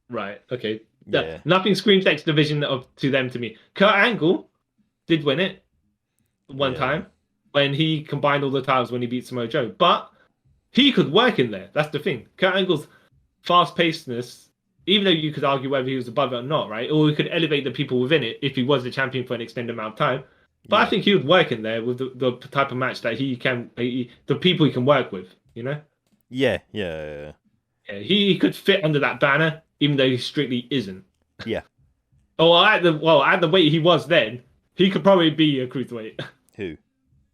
right, okay. Yeah. Nothing screams X division to them to me. Kurt Angle did win it one time when he combined all the titles when he beat Samoa Joe, but he could work in there. That's the thing. Kurt Angle's fast-pacedness, even though you could argue whether he was above it or not, right? Or he could elevate the people within it if he was the champion for an extended amount of time. But I think he would work in there with the type of match that the people he can work with, you know? Yeah. He could fit under that banner, even though he strictly isn't. Yeah. At the weight he was then, he could probably be a cruiserweight. Who?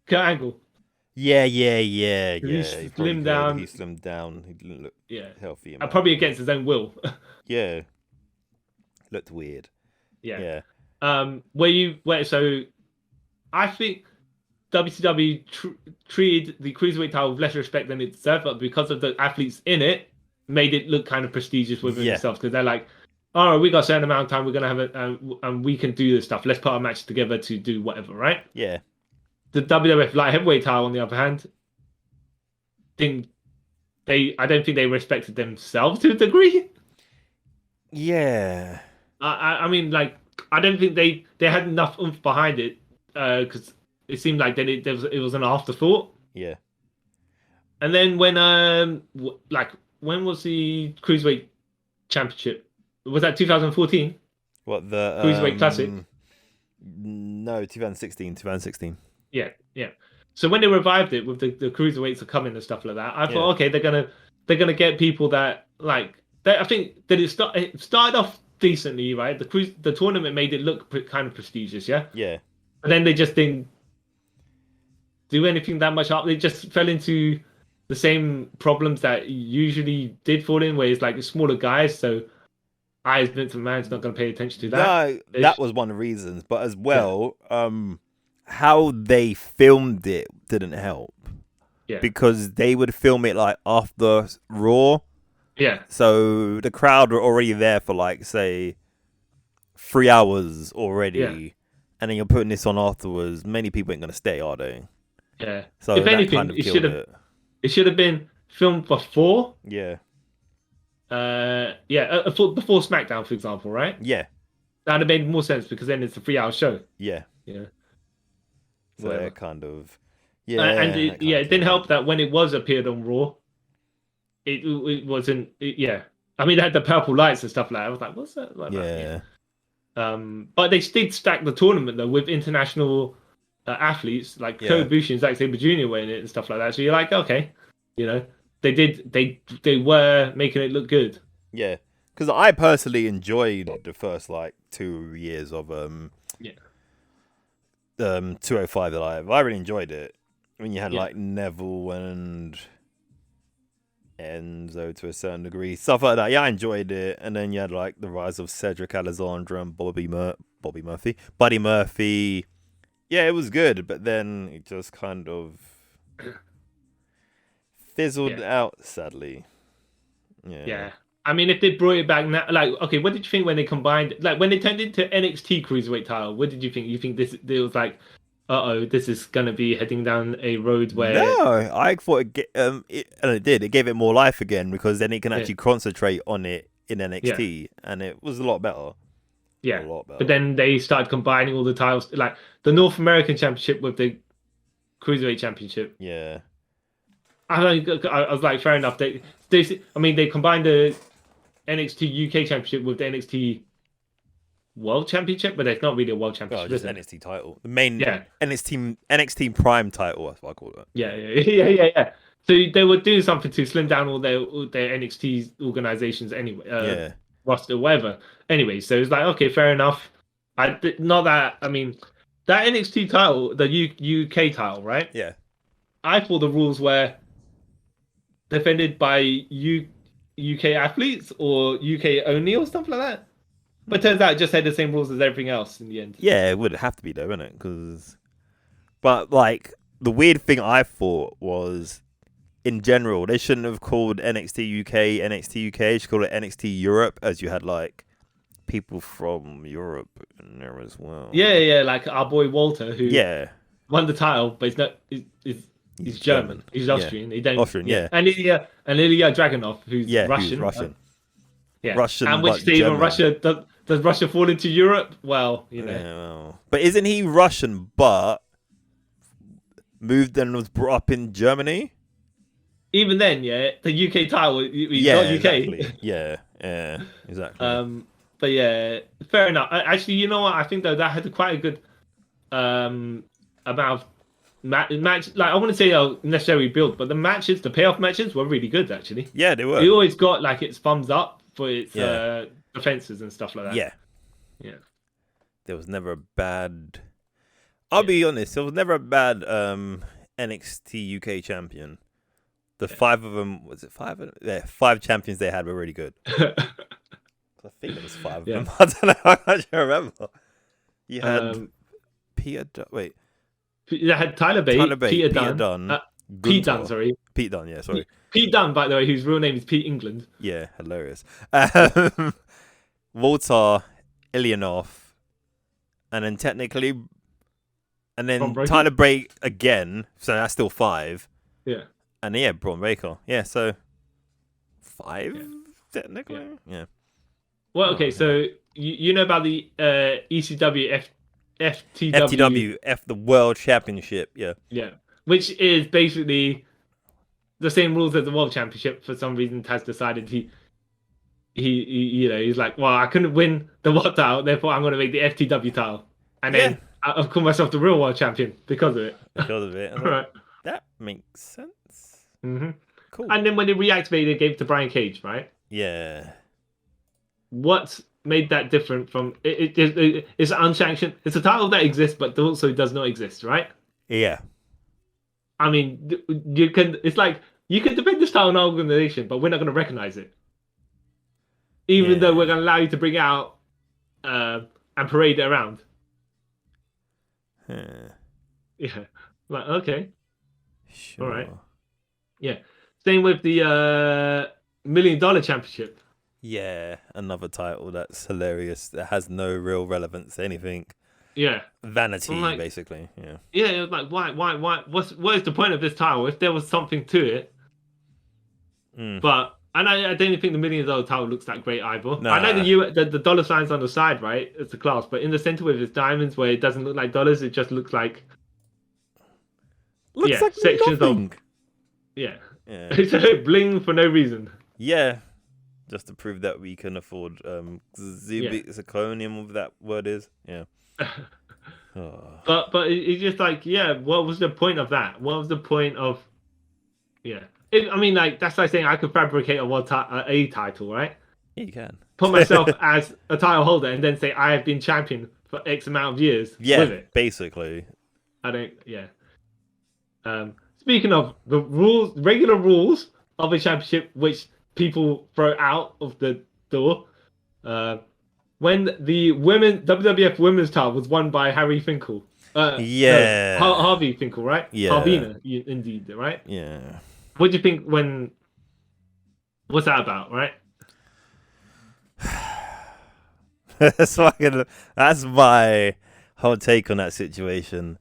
Kurt Angle. Yeah. He slimmed down. He slimmed down. He didn't look healthy. Probably against his own will. Yeah. Looked weird. Yeah. So I think WCW treated the Cruiserweight title with less respect than it deserved, but because of the athletes in it, made it look kind of prestigious within themselves because they're like, all right, we got a certain amount of time, we're going to have it, and we can do this stuff. Let's put our match together to do whatever, right? Yeah. The WWF light heavyweight title, on the other hand, I don't think they respected themselves to a degree. Yeah. I mean, like, I don't think they had enough oomph behind it because it seemed like it was an afterthought. Yeah. And then when was the Cruiserweight Championship? Was that 2014? What, the Cruiserweight Classic? No, 2016. Yeah. So when they revived it with the cruiserweights are coming and stuff like that, I thought, okay, they're gonna get people that like. I think that it started off decently, right? The tournament made it look kind of prestigious, yeah. Yeah. But then they just didn't do anything that much up. They just fell into the same problems that usually did fall in, where it's like smaller guys, so Vince McMahon's not going to pay attention to that. No, that was one of the reasons, but as well, how they filmed it didn't help. Yeah. Because they would film it like after Raw. Yeah. So the crowd were already there for like, say, 3 hours already. Yeah. And then you're putting this on afterwards. Many people ain't going to stay, are they? Yeah. So if anything, kind of it should have been filmed before. Yeah. before SmackDown, for example, right? Yeah, That'd have made more sense because then it's a 3 hour show. yeah. Yeah, So whatever. it kind of, And yeah, that kind of it didn't killed it. help that when it was appeared on Raw, it wasn't. Yeah, I mean, it had the purple lights and stuff like that. I was like, what's that? Like that? Yeah. Yeah, But they did stack the tournament though with international athletes like yeah, Kota Ibushi and Zack Sabre Jr. were in it and stuff like that. So you're like, okay, you know, they were making it look good. yeah. Because I personally enjoyed the first like 2 years of Yeah, 205 Live. I really enjoyed it when you had yeah, like Neville and Enzo to a certain degree, stuff like that. Yeah, I enjoyed it. And then you had like the rise of Cedric Alexander and Buddy Murphy. Yeah, it was good, but then it just kind of fizzled yeah, out, sadly. Yeah. yeah. I mean, if they brought it back now, like, okay, what did you think when they combined, like, when they turned into NXT Cruiserweight title? What did you think? You think this? It was like, this is gonna be heading down a road where, No, I thought and it did. It gave it more life again because then it can yeah, actually concentrate on it in yeah, NXT, and it was a lot better. A yeah. lot But better. then they started combining all the titles, like the North American Championship with the Cruiserweight Championship. Yeah. I was like, fair enough. I mean, they combined the NXT UK Championship with the NXT World Championship, but it's not really a World Well, Championship, just is it? NXT title, the main Yeah, NXT Prime title. That's what I call it. yeah. So they were doing something to slim down all their NXT organizations anyway, Yeah, roster, whatever. Anyway, so it's like, okay, fair enough. Not that, I mean, that NXT title, the UK title, right? yeah. I thought the rules were defended by UK athletes or UK only or stuff like that. But turns out it just had the same rules as everything else in the end. Yeah, it would have to be though, wouldn't it? But like the weird thing I thought was, in general, they shouldn't have called NXT UK NXT UK. They should call it NXT Europe, as you had like people from Europe in there as well. Yeah, like our boy Walter, who Yeah, won the title, but he's German. He's Yeah, Austrian. He don't. Austrian. Yeah, And Ilya Dragunov, who's yeah. Russian. Who's Russian? Yeah. Russian, And which but say even German. Russia does Russia fall into Europe? Well, you know. Yeah, well. But isn't he Russian? But moved and was brought up in Germany. Even then, yeah, the UK title, he's Yeah, not UK. exactly. Yeah, exactly. But yeah, fair enough. Actually, you know what? I think though that had quite a good amount of match. Like I wouldn't say necessarily built, but the matches, the payoff matches, were really good actually. Yeah, they were. It always got like its thumbs up for its Yeah. defenses and stuff like that. Yeah, Yeah. there was never a bad. I'll be honest. There was never a bad NXT UK champion. The five of them, was it five? Yeah, 5 champions they had were really good. I think it was 5 of Yeah. them. I don't know. I can't remember. You had Peter. Wait, They had Tyler Bate, Peter Dunne, Pete Dunne, sorry. Pete Dunne. Yeah, sorry. Pete Dunne, by the way, whose real name is Pete England. Yeah, hilarious. Walter, Ilyanov, and then technically, and then Tyler Bate again. So that's still 5. Yeah. And yeah, Braun Breaker. Yeah, so 5 technically. Yeah. Well, okay, so you know about the ECW FTW, the World Championship. Yeah. Yeah, which is basically the same rules as the World Championship. For some reason, Taz decided he he's like, well, I couldn't win the World title, therefore I'm going to make the FTW title, and then I've called myself the real World Champion because of it. Right. That makes sense. Mm-hmm. Cool. And then when they reactivated, they gave it to Brian Cage, right? Yeah. What made that different from it's unsanctioned? It's a title that exists, but also does not exist, right? Yeah. I mean, you can. It's like you can defend this title in our organization, but we're not going to recognize it, even though we're going to allow you to bring it out and parade it around. Yeah. Like, okay. Sure. All right. Yeah. Same with the $1 Million Championship. Yeah, another title that's hilarious that has no real relevance to anything. Yeah. Vanity, basically. Yeah. Yeah, it was like, why? What is the point of this title if there was something to it? But And I don't even think the $1 million title looks that great either. I know Nah. the dollar signs on the side, right? It's the class, but in the center with its diamonds, where it doesn't look like dollars, it just looks like Looks like sections of nothing. yeah. Yeah. It's a bling for no reason. Yeah. Just to prove that we can afford Yeah. zirconium, whatever that word is. Yeah. Oh. But it's just like, yeah, what was the point of that? What was the point of yeah? I mean, like that's like saying I could fabricate a title, right? Yeah, you can. Put myself as a title holder and then say I have been champion for X amount of years Yeah, with it. basically. I don't. Yeah. Speaking of the rules, regular rules of a championship, which people throw out of the door. When the WWF Women's title was won by Harry Finkel. Yeah. No, Harvey Finkel, right? Yeah. Harvina, indeed, right? Yeah. What do you think when? What's that about, right? That's my whole take on that situation.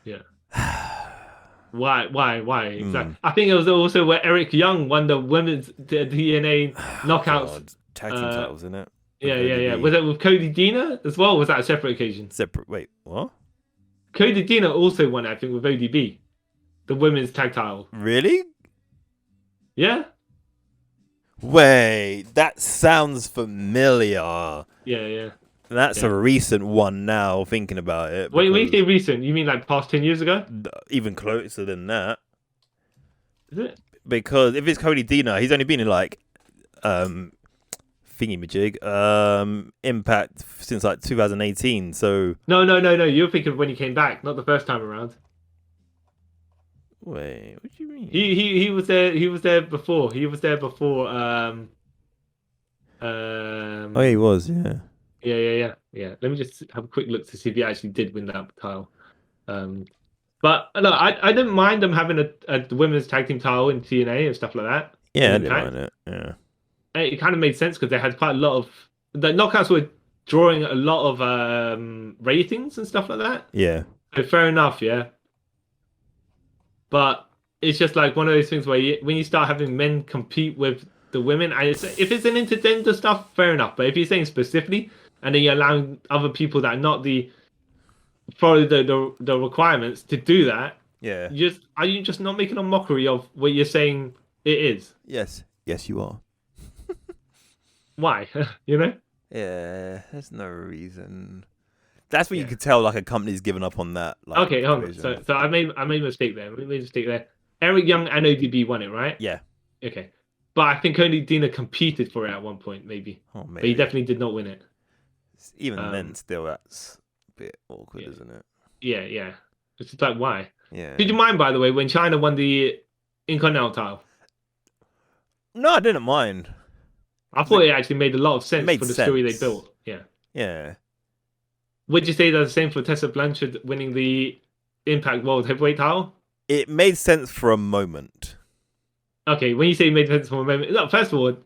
Yeah. Why? Exactly. I think it was also where Eric Young won the women's DNA knockouts. God, tag team titles, isn't it? Yeah. Was it with Cody Deaner as well? Or was that a separate occasion? Separate. Wait, what? Cody Deaner also won, I think, with ODB, the women's tag title. Really? Yeah. Wait, that sounds familiar. Yeah. That's a recent one now, thinking about it. Wait, when you say recent, you mean like past 10 years ago? Even closer than that. Is it? Because if it's Cody Deaner, he's only been in like thingy-majig, Impact since like 2018. So No. You're thinking of when he came back, not the first time around. wait, what do you mean? He was there. He was there before. He was there before. Oh, he was, yeah. Yeah. Let me just have a quick look to see if he actually did win that title. But no, I don't mind them having a women's tag team title in TNA and stuff like that. Yeah, I didn't mind it. Yeah. It kind of made sense because they had quite a lot of the knockouts were drawing a lot of ratings and stuff like that. Yeah. So fair enough, yeah. But it's just like one of those things where when you start having men compete with the women, and if it's an intergender stuff, fair enough. But if you're saying specifically, and then you're allowing other people that are not follow the requirements to do that, Yeah. are you just not making a mockery of what you're saying it is? Yes, you are. Why? You know? Yeah, there's no reason. That's when you could tell like a company's given up on that. Like, okay, hold on. So I made a mistake there. Eric Young and ODB won it, right? Yeah. Okay. But I think only Dina competed for it at one point, maybe. Oh, maybe. But he definitely did not win it. Even then, still, that's a bit awkward, isn't it? Yeah. It's just like, why? Yeah. Did you mind, by the way, when China won the Intercontinental title? No, I didn't mind. I thought it actually made a lot of sense for the story they built. Yeah. Yeah. Would you say that's the same for Tessa Blanchard winning the Impact World Heavyweight title? It made sense for a moment. Okay, when you say it made sense for a moment, look, first of all,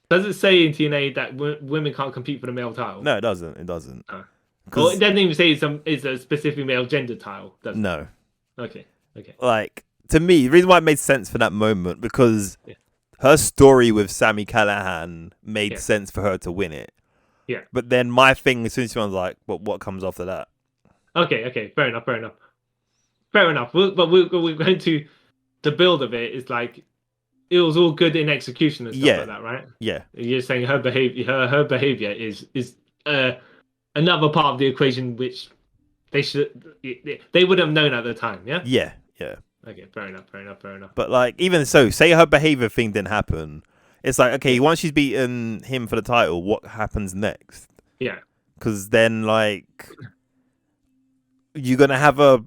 does it say in TNA that women can't compete for the male title? No, it doesn't. It doesn't. Well, it doesn't even say it's a specific male gender title. Does it? No. Okay. Like, to me, the reason why it made sense for that moment, because her story with Sami Callihan made sense for her to win it. Yeah. But then my thing, as soon as she was like, well, what comes after that? Okay. Fair enough. We're going to the build of it. Is like it was all good in execution and stuff like that, right? Yeah. You're saying her behavior is another part of the equation which they would have known at the time. Yeah. Yeah. Okay. Fair enough. But like, even so, say her behavior thing didn't happen. It's like, okay, once she's beaten him for the title, what happens next? Yeah. Because then, like, you're gonna have her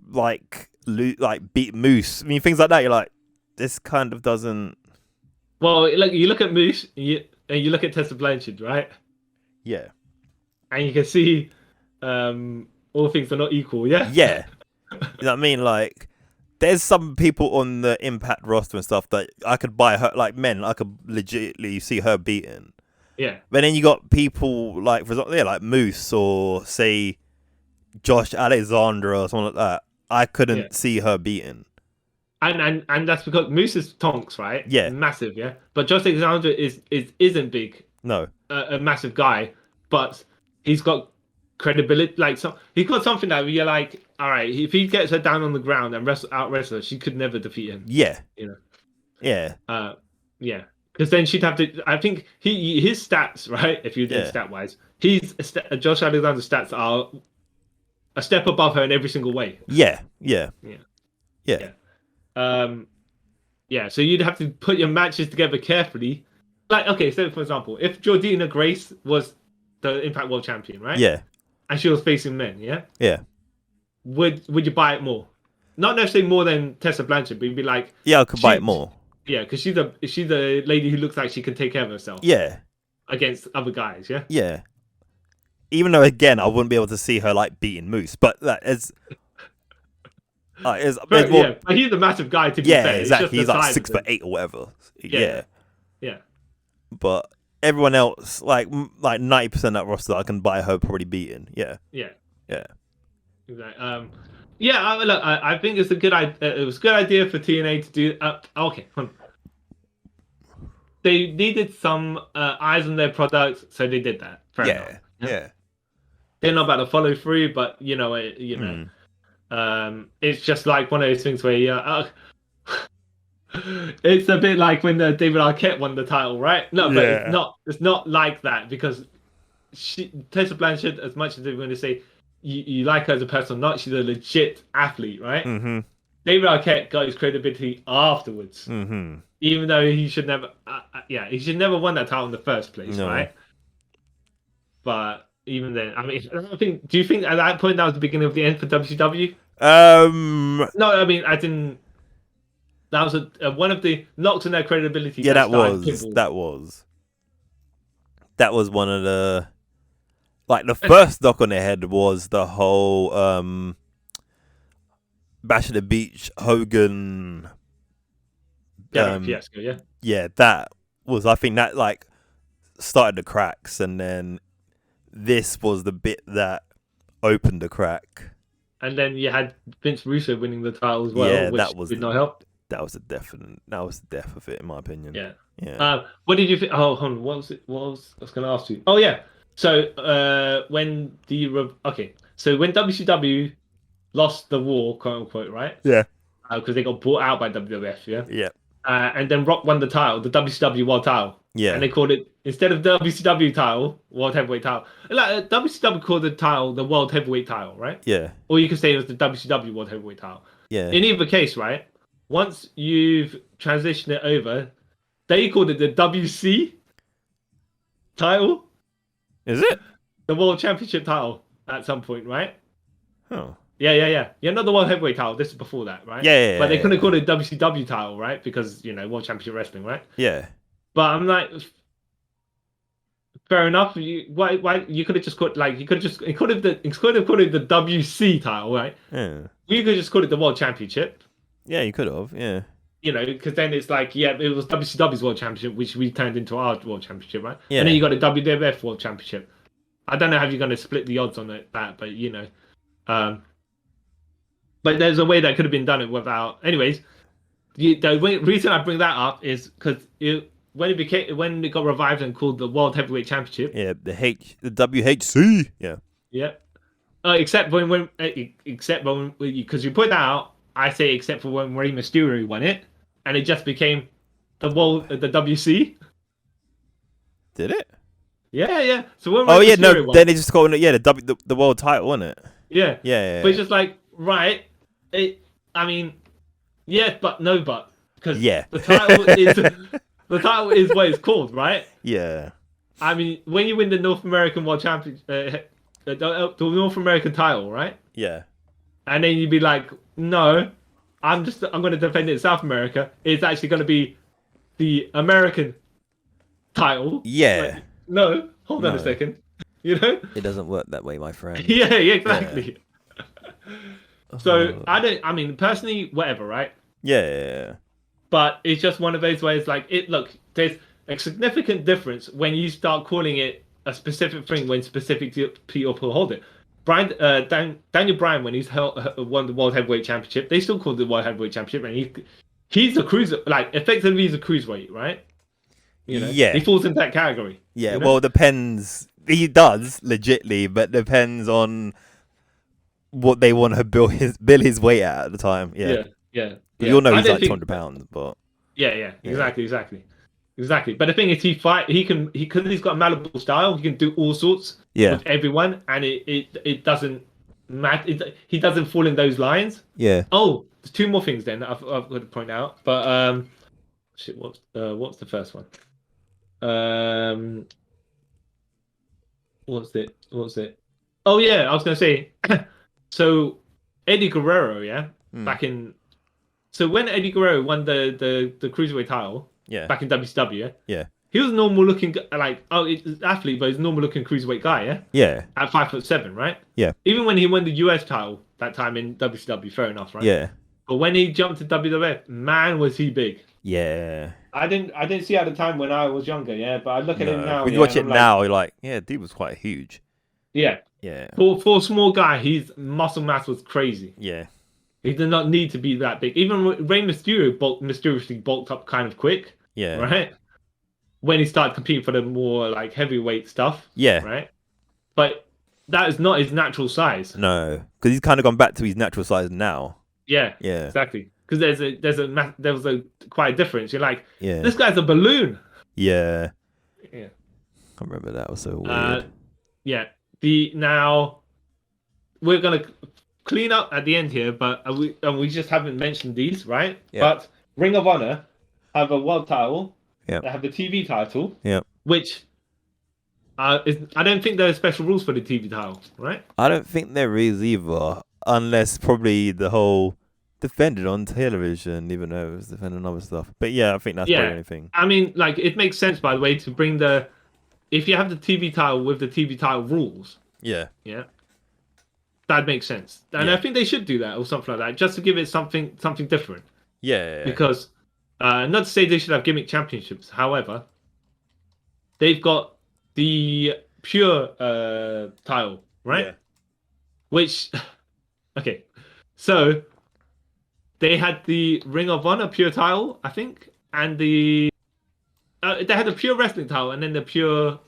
beat Moose. I mean, things like that. You're like, this kind of doesn't. Well, like you look at Moose and you look at Tessa Blanchard, right? Yeah. And you can see, all things are not equal. Yeah. Yeah. You know what I mean? Like, there's some people on the Impact roster and stuff that I could buy her, like men, I could legitimately see her beating. Yeah. But then you got people like, for example, like Moose or say Josh Alexander or something like that. I couldn't see her beating. And that's because Moose is tonks, right? Yeah. Massive, yeah. But Josh Alexander isn't big, No. a massive guy, but he's got credibility. Like, so he's got something that you're like, all right, if he gets her down on the ground and out wrestle her, she could never defeat him. Yeah. You know. Yeah. Yeah. Because then she'd have to. I think his stats, right? If you did stat wise, Josh Alexander's stats are a step above her in every single way. Yeah. Yeah. Yeah. Yeah. Yeah. So you'd have to put your matches together carefully. Like, okay, so for example, if Jordina Grace was the Impact World Champion, right? Yeah. And she was facing men, yeah. Yeah. Would you buy it more? Not necessarily more than Tessa Blanchard, but you'd be like, yeah, I could buy it more. Yeah, because she's the lady who looks like she can take care of herself. Yeah. Against other guys, yeah. Yeah. Even though, again, I wouldn't be able to see her like beating Moose, but that is. But he's a massive guy to be fair. Yeah, exactly. He's like 6'8" or whatever. Yeah. But everyone else, like 90% of that roster, I can buy her probably beating. Yeah. Yeah. Exactly. I think it's a good idea. It was a good idea for TNA to do. Okay. They needed some eyes on their products, so they did that. Fair enough. Yeah. They're not about to follow through, but it's just like one of those things where it's a bit like when David Arquette won the title, right? No, but it's not like that because Tessa Blanchard, as much as they're going to say you like her as a person or not, she's a legit athlete, right? Mm-hmm. David Arquette got his credibility afterwards, even though he should never won that title in the first place, right? But even then, I mean, do you think at that point that was the beginning of the end for WCW? No, I mean, I didn't. That was one of the knocks on their credibility. Yeah, that was one of the the first knock on their head was the whole Bash at the Beach Hogan. Fiasco, yeah. Yeah, that was. I think that started the cracks, and then this was the bit that opened the crack. And then you had Vince Russo winning the title as well, which did not help. That was the death of it, in my opinion. Yeah. What did you think? Oh, hold on. What was I was going to ask you? Oh, yeah. So when WCW lost the war, quote unquote, right? Yeah. Because they got bought out by WWF, yeah. Yeah. And then Rock won the title, the WCW World Title. Yeah. And they called it, instead of the WCW title, World Heavyweight Title. WCW called the title the World Heavyweight Title, right? Yeah. Or you could say it was the WCW World Heavyweight Title. Yeah. In either case, right? Once you've transitioned it over, they called it the WC title. Is it? The World Championship title at some point, right? Oh. Yeah. You're not the World Heavyweight title. This is before that, right? Yeah. But they couldn't call it WCW title, right? Because, World Championship Wrestling, right? Yeah. But I'm like, fair enough. Why you could have just called it could have called it the WC title, right? Yeah. You could just call it the World Championship. Yeah, you could have. Yeah. Because then it's it was WCW's World Championship, which we turned into our World Championship, right? Yeah. And then you got a WWF World Championship. I don't know how you're going to split the odds on that, but but there's a way that could have been done it without. Anyways, the reason I bring that up is because when it got revived and called the World Heavyweight Championship. Yeah, the WHC. Yeah. Yeah. Except when because you put that out, I say except for when Rey Mysterio won it, and it just became the WC. Did it? Yeah. So when Rey Mysterio won, then they just called it the world title, wasn't it? Yeah. Yeah. But it's just right. Yes, but no, but because the title is what it's called, right? Yeah. I mean, when you win the North American World Championship, the North American title, right? Yeah. And then you'd be like, no, I'm going to defend it in South America. It's actually going to be the American title. Yeah. No, hold on a second. It doesn't work that way, my friend. Yeah, exactly. Yeah. So personally, whatever, right? Yeah. But it's just one of those ways. There's a significant difference when you start calling it a specific thing when specific people hold it. Daniel Bryan, when won the World Heavyweight Championship, they still called it the World Heavyweight Championship, and he's a cruiser, like effectively he's a cruiserweight, right? He Yeah. falls into that category. Yeah. Well, depends. He does legitly, but depends on what they want to bill his weight at the time. Yeah. Yeah. We all know I he's don't like think 200 pounds, but Yeah, exactly. But the thing is, he can because he's got a malleable style. He can do all sorts yeah, with everyone, and it doesn't matter. He doesn't fall in those lines. yeah. Oh, there's two more things then I've got to point out. But shit, what's the first one? What's it? Oh yeah, I was gonna say. So Eddie Guerrero, yeah, back in. So when Eddie Guerrero won the cruiserweight title, Yeah. back in WCW, Yeah. he was a normal looking athlete, but he's a normal looking cruiserweight guy, yeah. Yeah. At 5'7", right? Yeah. Even when he won the US title that time in WCW, fair enough, right? Yeah. But when he jumped to WWF, man, was he big. Yeah. I didn't see at the time when I was younger, yeah. But I look at him now. When you watch it now, you're like, yeah, dude was quite huge. Yeah. Yeah. For a small guy, his muscle mass was crazy. Yeah. He did not need to be that big. Even Rey Mysterio mysteriously bulked up kind of quick. Yeah. Right? When he started competing for the more like heavyweight stuff. Yeah. Right? But that is not his natural size. No, because he's kind of gone back to his natural size now. Yeah. Yeah. Exactly. Because there was a quite a difference. You're like, Yeah. this guy's a balloon. Yeah. Yeah. I remember that was so weird. Yeah. Now we're gonna clean up at the end here, but we just haven't mentioned these, right? Yeah. But Ring of Honor have a world title. Yeah. They have the TV title. Yeah. Which I don't think there are special rules for the TV title, right? I don't think there is either, unless probably the whole defended on television, even though it was defending other stuff. But yeah, I think that's probably anything. I mean, like it makes sense, by the way, to bring if you have the TV title with the TV title rules. Yeah. Yeah. That makes sense. And I think they should do that or something like that, just to give it something different. Yeah. Because, not to say they should have gimmick championships, however, they've got the pure title, right? Yeah. Which, okay, so they had the Ring of Honor pure title, I think, and they had the pure wrestling title and then the pure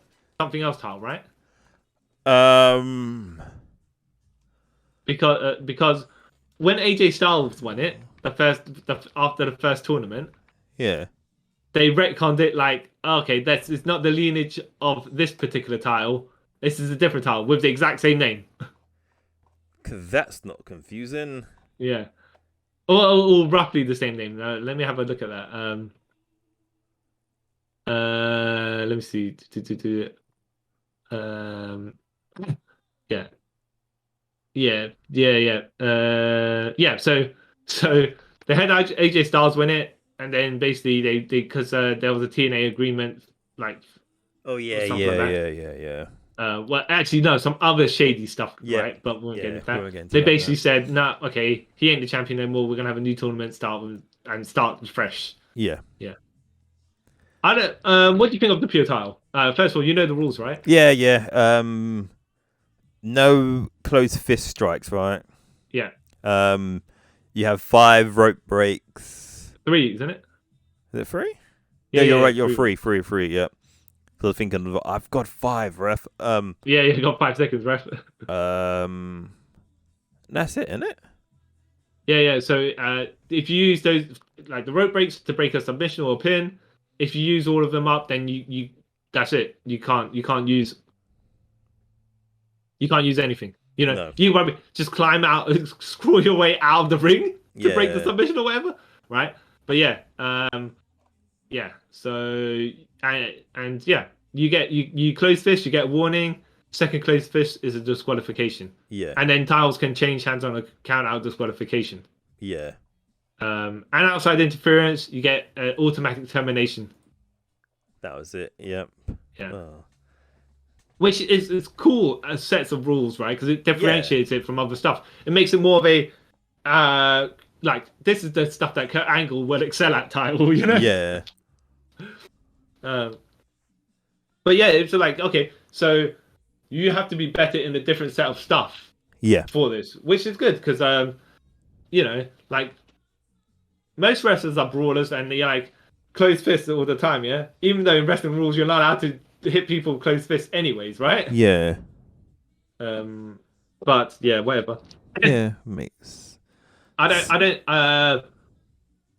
something else title, right? Because when AJ Styles won it, after the first tournament, Yeah. they retconned it like, okay, it's not the lineage of this particular title. This is a different title with the exact same name. Because that's not confusing. Yeah, or roughly the same name. Let me have a look at that. Let me see. Yeah. So they had AJ Styles win it, and then basically they because there was a TNA agreement, like. Oh yeah, something like that. yeah. Well, actually, no, some other shady stuff, Yeah. right? But we won't get into that. we won't get into They that, basically no. said, "Nah, okay, he ain't the champion anymore. We're gonna have a new tournament, start fresh." Yeah. I don't. What do you think of the pure title? First of all, you know the rules, right? Yeah. No close fist strikes, right? Yeah. You have 5 rope breaks. 3, isn't it? Is it 3? Yeah, you're right. You're 3. Yep. So I was thinking, I've got 5, ref. Yeah, you got 5 seconds, ref. That's it, isn't it? Yeah. So if you use those, like the rope breaks to break a submission or a pin, if you use all of them up, then you that's it. You can't use anything. No. You probably just climb out, screw your way out of the ring to break the Yeah. submission or whatever, right? But yeah. So you close fist, you get a warning. Second close fist is a disqualification. Yeah. And then titles can change hands on a count out disqualification. Yeah. And outside interference, you get automatic termination. That was it. Yep. Yeah. Oh. Which is cool as sets of rules, right? Because it differentiates it from other stuff. It makes it more of a like this is the stuff that Kurt Angle will excel at title, Yeah. But yeah, it's like okay, so you have to be better in a different set of stuff Yeah. for this, which is good because like most wrestlers are brawlers and they like close fists all the time. Yeah, even though in wrestling rules you're not allowed to hit people with closed fists anyways, right? Yeah. But yeah, whatever. Yeah. Makes. I don't.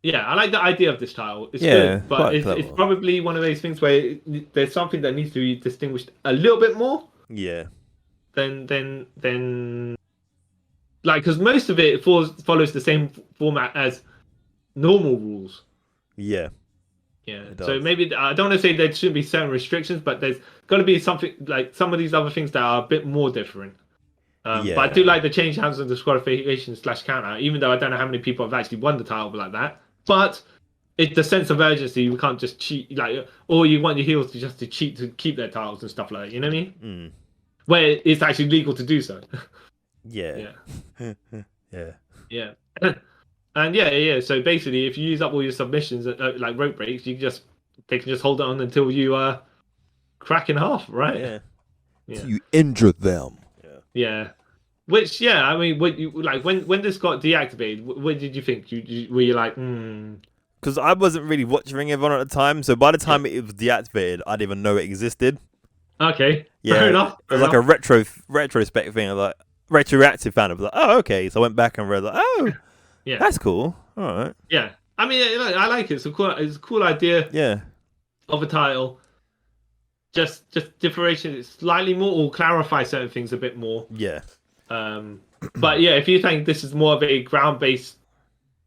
Yeah, I like the idea of this title. It's Yeah, good, but quite it's clever. probably one of those things where there's something that needs to be distinguished a little bit more Yeah. than like because most of it follows the same format as normal rules. Yeah. Yeah, It so does. maybe I don't want to say there shouldn't be certain restrictions, but there's got to be something like some of these other things that are a bit more different. But I do like the change hands and disqualification / count out, even though I don't know how many people have actually won the title like that. But it's the sense of urgency. We can't just cheat, like, or you want your heels to cheat to keep their titles and stuff like that. You know what I mean? Mm. Where it's actually legal to do so. Yeah. Yeah, Yeah. yeah, and yeah. So basically, if you use up all your submissions, like rope breaks, they can just hold it on until you crack in half, right? Yeah. Yeah. So you injure them. Yeah. Yeah. Which, yeah, I mean, what you like when this got deactivated, what did you think? Were you like, Because I wasn't really watching everyone at the time, so by the time it was deactivated, I didn't even know it existed. okay, Yeah, fair enough. it was like a retrospective thing. I was like retroactive fan. I was like, oh, okay. So I went back and read like, oh, yeah, that's cool. All right. yeah. I mean, I like it. It's a cool idea Yeah. of a title. Just differentiate it slightly more or clarify certain things a bit more. Yeah. But yeah, if you think this is more of a ground-based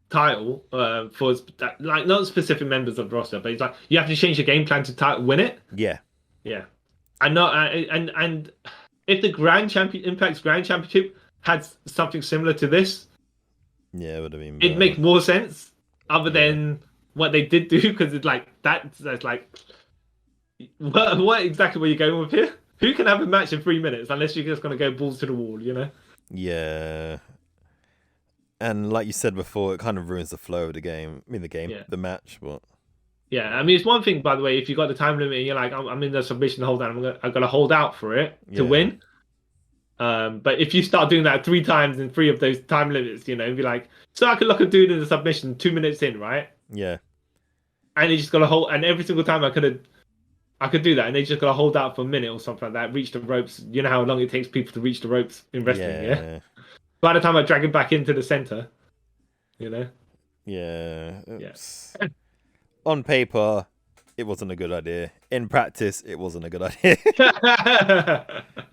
title for like not specific members of the roster, but it's like you have to change your game plan to win it. Yeah. Yeah, and not and if the Impact's Grand Championship had something similar to this, Yeah, it would have been. it'd make more sense. Other than what they did do, because it's like that's like what exactly were you going with here? Who can have a match in 3 minutes unless you're just gonna go balls to the wall, you know? Yeah. And like you said before, it kind of ruins the flow of the game. The match, but Yeah, I mean, it's one thing, by the way, if you got the time limit and you're like, I'm in the submission hold down, I've got to hold out for it to win. But if you start doing that 3 times in 3 of those time limits, you know, be like, so I could look at doing the submission 2 minutes in, right? Yeah. And you just got to hold, and every single time I could do that, and they just got to hold out for a minute or something like that, reach the ropes. You know how long it takes people to reach the ropes in wrestling, yeah? By the time I drag it back into the center, you know? Yeah. Yes. On paper, it wasn't a good idea. In practice, it wasn't a good idea.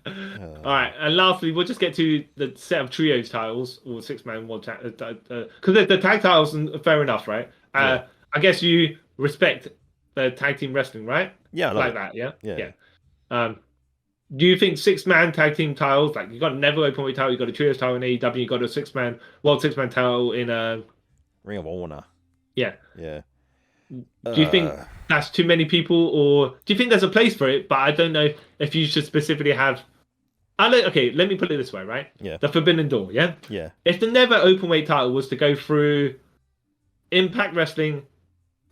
All right, and lastly, we'll just get to the set of trios titles or 6-man world because the tag titles, fair enough, right? I guess you respect the tag team wrestling, right? Yeah, like that. Yeah. Yeah. Do you think 6-man tag team titles, like you got a never open weight title, you got a trios title in AEW, you got a 6-man title in Ring of Honor? Yeah. Yeah. Do you think that's too many people, or do you think there's a place for it? But I don't know if you should specifically have. Okay, let me put it this way, right? Yeah. The Forbidden Door, yeah? Yeah. If the never openweight title was to go through Impact Wrestling,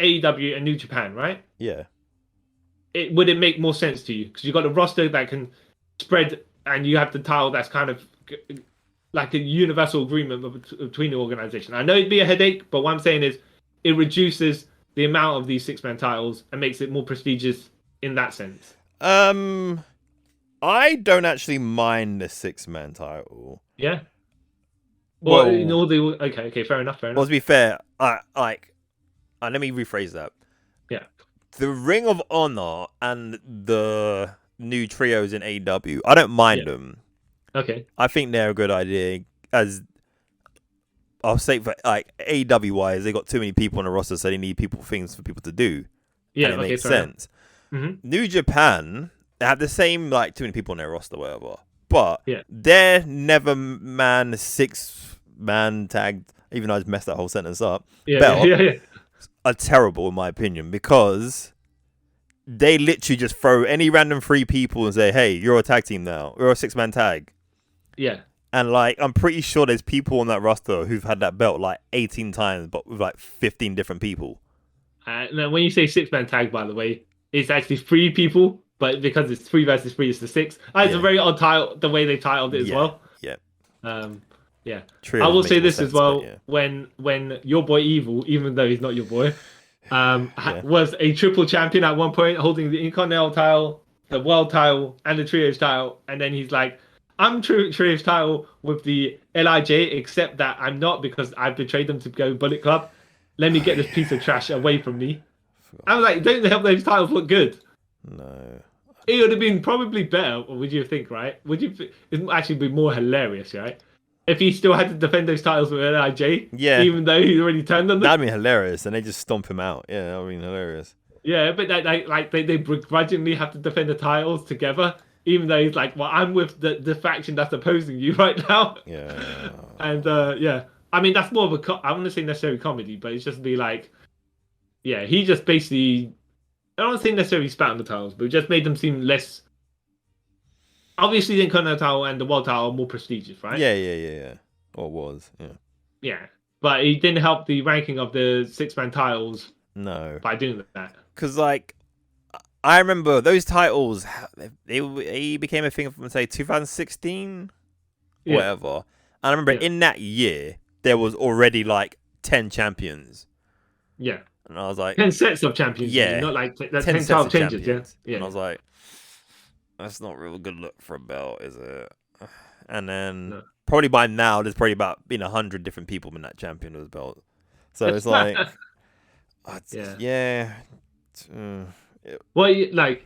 AEW, and New Japan, right? Yeah. Would it make more sense to you? Because you got a roster that can spread, and you have the title that's kind of like a universal agreement between the organization. I know it'd be a headache, but what I'm saying is it reduces the amount of these 6-man titles and makes it more prestigious in that sense. I don't actually mind the 6-man title. Yeah. Well, in all the okay, fair enough. Well, to be fair, let me rephrase that. Yeah. The Ring of Honor and the new trios in AEW, I don't mind them. Okay. I think they're a good idea. As I'll say, for like AEW wise, they got too many people on the roster, so they need things for people to do. Yeah, and it makes sense. Mm-hmm. New Japan, they have the same too many people on their roster, whatever. But their never man 6-man tagged, even though I just messed that whole sentence up. Belt are terrible in my opinion because they literally just throw any random 3 people and say, "Hey, you're a tag team now. You're a 6-man tag." Yeah. And like, I'm pretty sure there's people on that roster who've had that belt like 18 times, but with like 15 different people. Now, when you say 6-man tag, by the way, it's actually 3 people but because it's 3 versus 3, it's the 6. It's a very odd title, the way they titled it as well. Yeah. Yeah. Trios I will makes say more this sense, as well. but yeah. When your boy Evil, even though he's not your boy, Yeah. was a triple champion at one point, holding the Intercontinental title, the World title, and the Trios title, and then he's like, "I'm Trios title with the Lij, except that I'm not because I've betrayed them to go Bullet Club. Let me get this piece of trash away from me." I was like, "Don't help those titles look good." No. It would have been probably better, or would you think, right? It'd actually be more hilarious, right? If he still had to defend those titles with Lij, even though he already turned on them. That'd be hilarious, and they just stomp him out. Yeah, that would be hilarious. Yeah, but they begrudgingly have to defend the titles together, even though he's like, "Well, I'm with the faction that's opposing you right now." Yeah. And yeah, I mean that's more of a I wouldn't say necessarily comedy, but it's just be like, yeah, he just basically, I don't say necessarily spat on the titles, but it just made them seem less. Obviously, the Intercontinental title and the World title are more prestigious, right? Yeah. Or was, yeah. Yeah, but he didn't help the ranking of the 6-man titles. No. By doing that. Because, like, I remember those titles, they became a thing from, say, 2016? Whatever. And I remember in that year, there was already, like, 10 champions. Yeah. And I was like... 10 sets of champions. Yeah. Not like 10 sets title of changes, champions. Yeah. And I was like, that's not a real good look for a belt, is it? And then... Probably by now, there's probably about been 100 different people in that champion of the belt. So it's like, yeah. Well, like,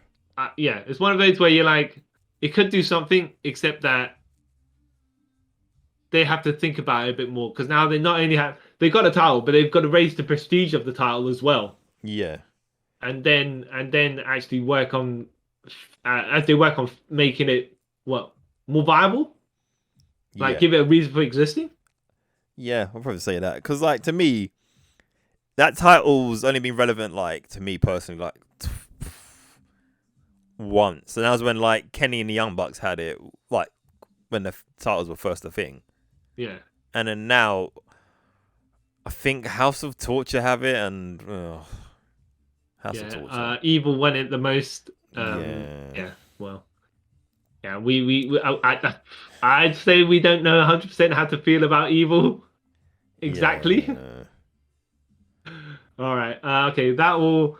yeah, it's one of those where you're like, it could do something, except that they have to think about it a bit more because now they not only they got a title, but they've got to raise the prestige of the title as well. Yeah. And then actually work on as they work on making it more viable. Like, give it a reason for existing? Yeah, I'll probably say that. Because, like, to me, that title's only been relevant, like, to me personally, like, once. And that was when, like, Kenny and the Young Bucks had it, like, when the titles were first a thing. Yeah. And then now, I think House of Torture have it, and House of Torture. Evil won it the most. Yeah, well. Yeah, I'd say we don't know 100% how to feel about Evil. Exactly. Yeah. All right. Okay, that will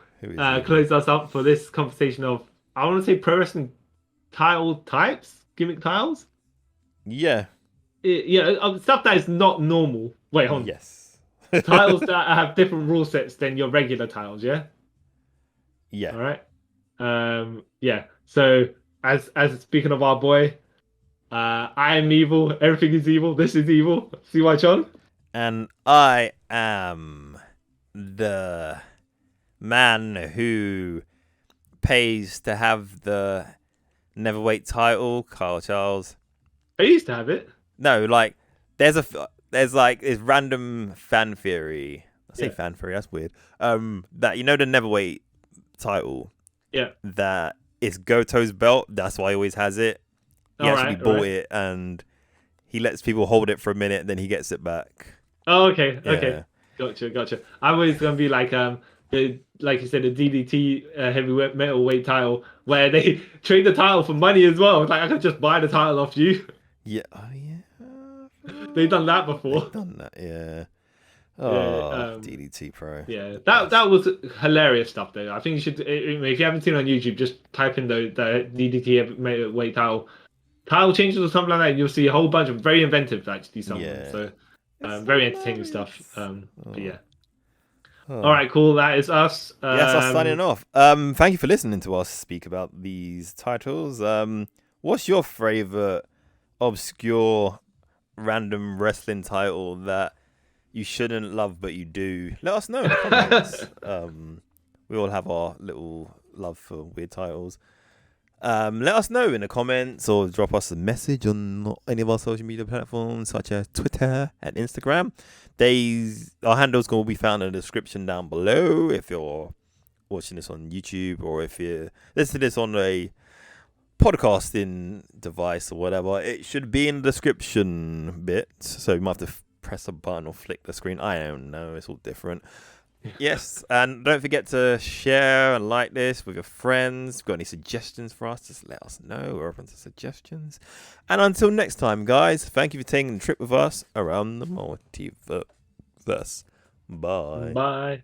close us up for this conversation of, I want to say, pro wrestling title types, gimmick titles. Yeah. Stuff that is not normal. Wait, hold on. Yes. Titles that have different rule sets than your regular titles, yeah? Yeah. All right. Yeah. So, as speaking of our boy, I am evil. Everything is evil. This is evil. See what, John? And I am the man who pays to have the Neverweight title, Kyle Charles. I used to have it. No, like there's like this random fan theory. I say fan theory. That's weird. That the Neverweight title. Yeah. That is Goto's belt. That's why he always has it. He actually bought it, and he lets people hold it for a minute, and then he gets it back. Oh, okay. Yeah. Okay. Gotcha. I was gonna be like like you said, the DDT heavyweight metalweight title, where they trade the title for money as well. Like, I could just buy the title off you. Yeah. Oh yeah. They've done that before. They've done that. Yeah. Oh, DDT Pro. Yeah, that was hilarious stuff though. I think you should, if you haven't seen it on YouTube, just type in the DDT weight title changes or something like that. You'll see a whole bunch of very inventive, actually, some. Yeah. So very entertaining stuff. But yeah. Oh. All right, cool. That is us. Yes, us signing off. Thank you for listening to us speak about these titles. What's your favorite obscure random wrestling title that you shouldn't love but you do? Let us know in the comments. We all have our little love for weird titles. Let us know in the comments or drop us a message on any of our social media platforms such as Twitter and Instagram. Our handles will be found in the description down below if you're watching this on YouTube, or if you're listening to this on a podcasting device or whatever. It should be in the description bit, so you might have to press a button or flick the screen. I don't know, it's all different. Yes, and don't forget to share and like this with your friends. Got any suggestions for us? Just let us know. We're open to suggestions. And until next time, guys, thank you for taking the trip with us around the multiverse. Bye. Bye.